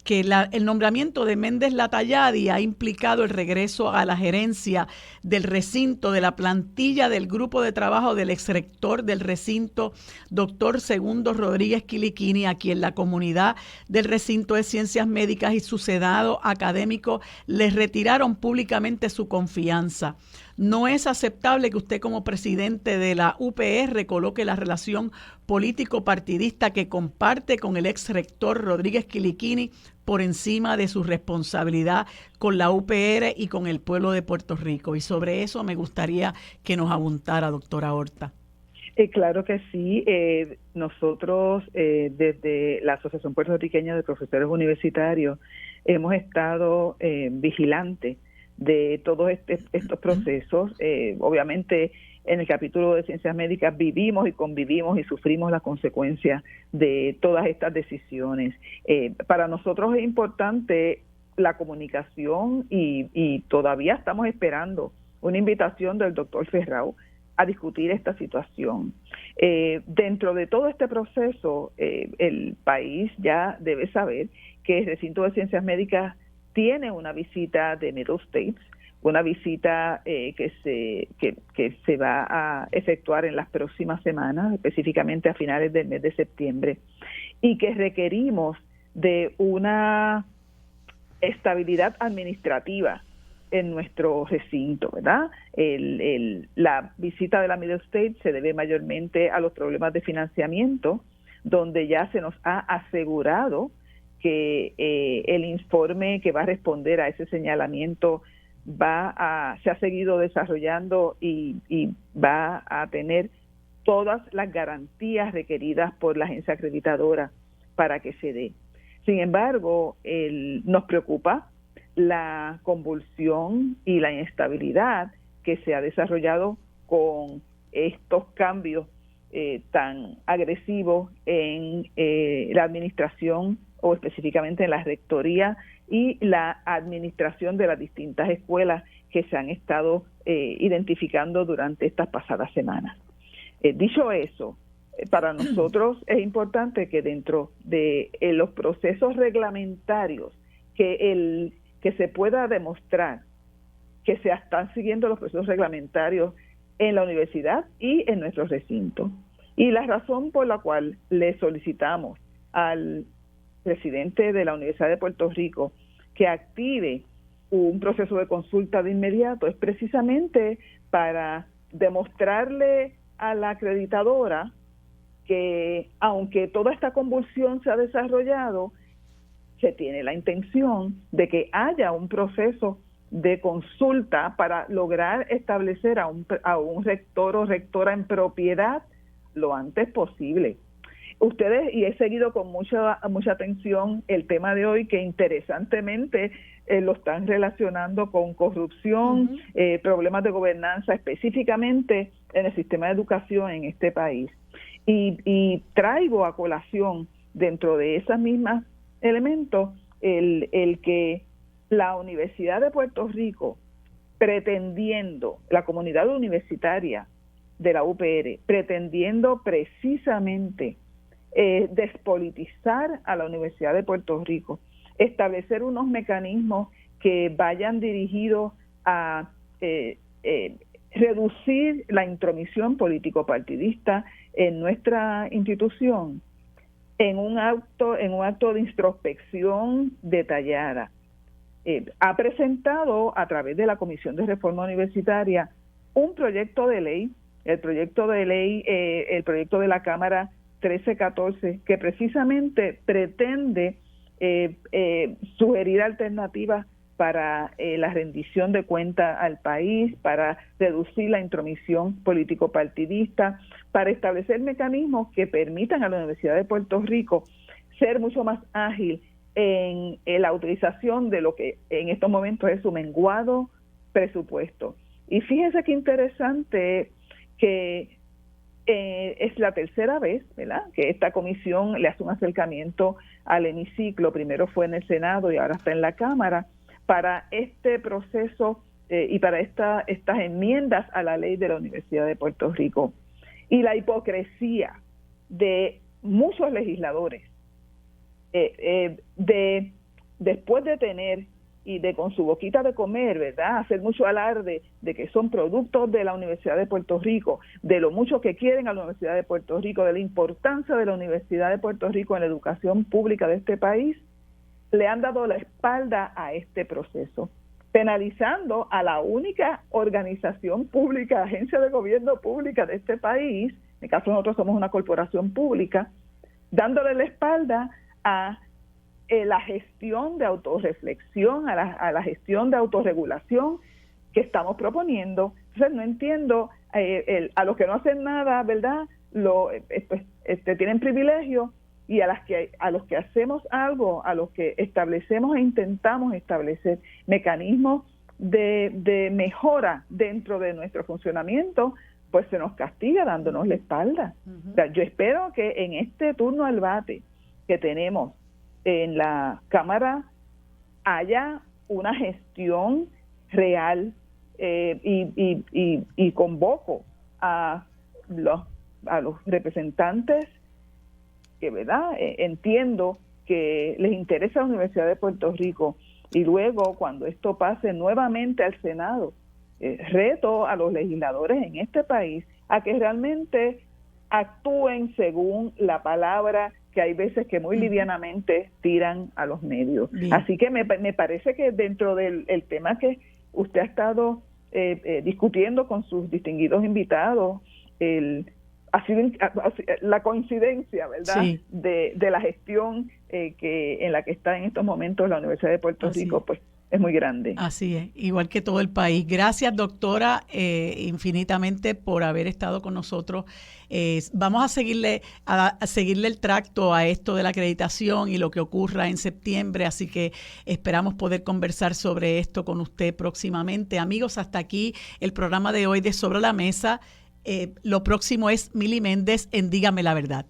que el nombramiento de Méndez Latayadi ha implicado el regreso a la gerencia del recinto de la plantilla del grupo de trabajo del exrector del recinto, doctor Segundo Rodríguez Quiliquini, a quien la comunidad del recinto de Ciencias Médicas y su senado académico les retiraron públicamente su confianza. No es aceptable que usted como presidente de la UPR coloque la relación político-partidista que comparte con el ex rector Rodríguez Quiliquini por encima de su responsabilidad con la UPR y con el pueblo de Puerto Rico. Y sobre eso me gustaría que nos apuntara, doctora Horta. Claro que sí. Nosotros, desde la Asociación Puertorriqueña de Profesores Universitarios, hemos estado vigilantes de todos estos procesos. Obviamente, en el capítulo de Ciencias Médicas vivimos y convivimos y sufrimos las consecuencias de todas estas decisiones. Para nosotros es importante la comunicación y todavía estamos esperando una invitación del doctor Ferrao a discutir esta situación. Dentro de todo este proceso, el país ya debe saber que el recinto de Ciencias Médicas tiene una visita de Middle States, una visita que se va a efectuar en las próximas semanas, específicamente a finales del mes de septiembre, y que requerimos de una estabilidad administrativa en nuestro recinto, ¿verdad? La visita de la Middle States se debe mayormente a los problemas de financiamiento, donde ya se nos ha asegurado que el informe que va a responder a ese señalamiento se ha seguido desarrollando y va a tener todas las garantías requeridas por la agencia acreditadora para que se dé. Sin embargo, nos preocupa la convulsión y la inestabilidad que se ha desarrollado con estos cambios tan agresivos en la administración o específicamente en la rectoría y la administración de las distintas escuelas que se han estado identificando durante estas pasadas semanas. Dicho eso, para nosotros es importante que dentro de los procesos reglamentarios que se pueda demostrar que se están siguiendo los procesos reglamentarios en la universidad y en nuestro recinto. Y la razón por la cual le solicitamos al presidente de la Universidad de Puerto Rico que active un proceso de consulta de inmediato es precisamente para demostrarle a la acreditadora que aunque toda esta convulsión se ha desarrollado, se tiene la intención de que haya un proceso de consulta para lograr establecer a un rector o rectora en propiedad lo antes posible. Ustedes, y he seguido con mucha atención el tema de hoy, que interesantemente lo están relacionando con corrupción, problemas de gobernanza, específicamente en el sistema de educación en este país. Y traigo a colación dentro de esas mismas elementos el que la Universidad de Puerto Rico, pretendiendo, la comunidad universitaria de la UPR, pretendiendo precisamente despolitizar a la Universidad de Puerto Rico, establecer unos mecanismos que vayan dirigidos a reducir la intromisión político-partidista en nuestra institución, en un acto de introspección detallada. Ha presentado a través de la Comisión de Reforma Universitaria un proyecto de ley, el proyecto de la Cámara 1314, que precisamente pretende sugerir alternativas para la rendición de cuentas al país, para reducir la intromisión político-partidista, para establecer mecanismos que permitan a la Universidad de Puerto Rico ser mucho más ágil en la utilización de lo que en estos momentos es su menguado presupuesto. Y fíjense qué interesante que es la tercera vez, ¿verdad?, que esta comisión le hace un acercamiento al hemiciclo. Primero fue en el Senado y ahora está en la Cámara para este proceso y para estas enmiendas a la ley de la Universidad de Puerto Rico. Y la hipocresía de muchos legisladores de después de tener y de con su boquita de comer, ¿verdad?, hacer mucho alarde de que son productos de la Universidad de Puerto Rico, de lo mucho que quieren a la Universidad de Puerto Rico, de la importancia de la Universidad de Puerto Rico en la educación pública de este país, le han dado la espalda a este proceso, penalizando a la única organización pública, agencia de gobierno pública de este país, en el caso nosotros somos una corporación pública, dándole la espalda a la gestión de autorreflexión, a la gestión de autorregulación que estamos proponiendo. Entonces no entiendo, a los que no hacen nada, ¿verdad?, tienen privilegio, y a los que hacemos algo, a los que establecemos e intentamos establecer mecanismos de mejora dentro de nuestro funcionamiento, pues se nos castiga dándonos la espalda. Uh-huh. O sea, yo espero que en este turno al bate que tenemos en la Cámara haya una gestión real, y convoco a los representantes que, ¿verdad?, entiendo que les interesa la Universidad de Puerto Rico, y luego cuando esto pase nuevamente al Senado, reto a los legisladores en este país a que realmente actúen según la palabra que hay veces que muy livianamente tiran a los medios. Bien. Así que me parece que dentro del tema que usted ha estado discutiendo con sus distinguidos invitados, ha sido la coincidencia, ¿verdad?, sí, de la gestión en la que está en estos momentos la Universidad de Puerto Rico, pues es muy grande. Así es, igual que todo el país. Gracias, doctora, infinitamente por haber estado con nosotros. Vamos a seguirle el tracto a esto de la acreditación y lo que ocurra en septiembre, así que esperamos poder conversar sobre esto con usted próximamente. Amigos, hasta aquí el programa de hoy de Sobre la Mesa. Lo próximo es Mili Méndez en Dígame la Verdad.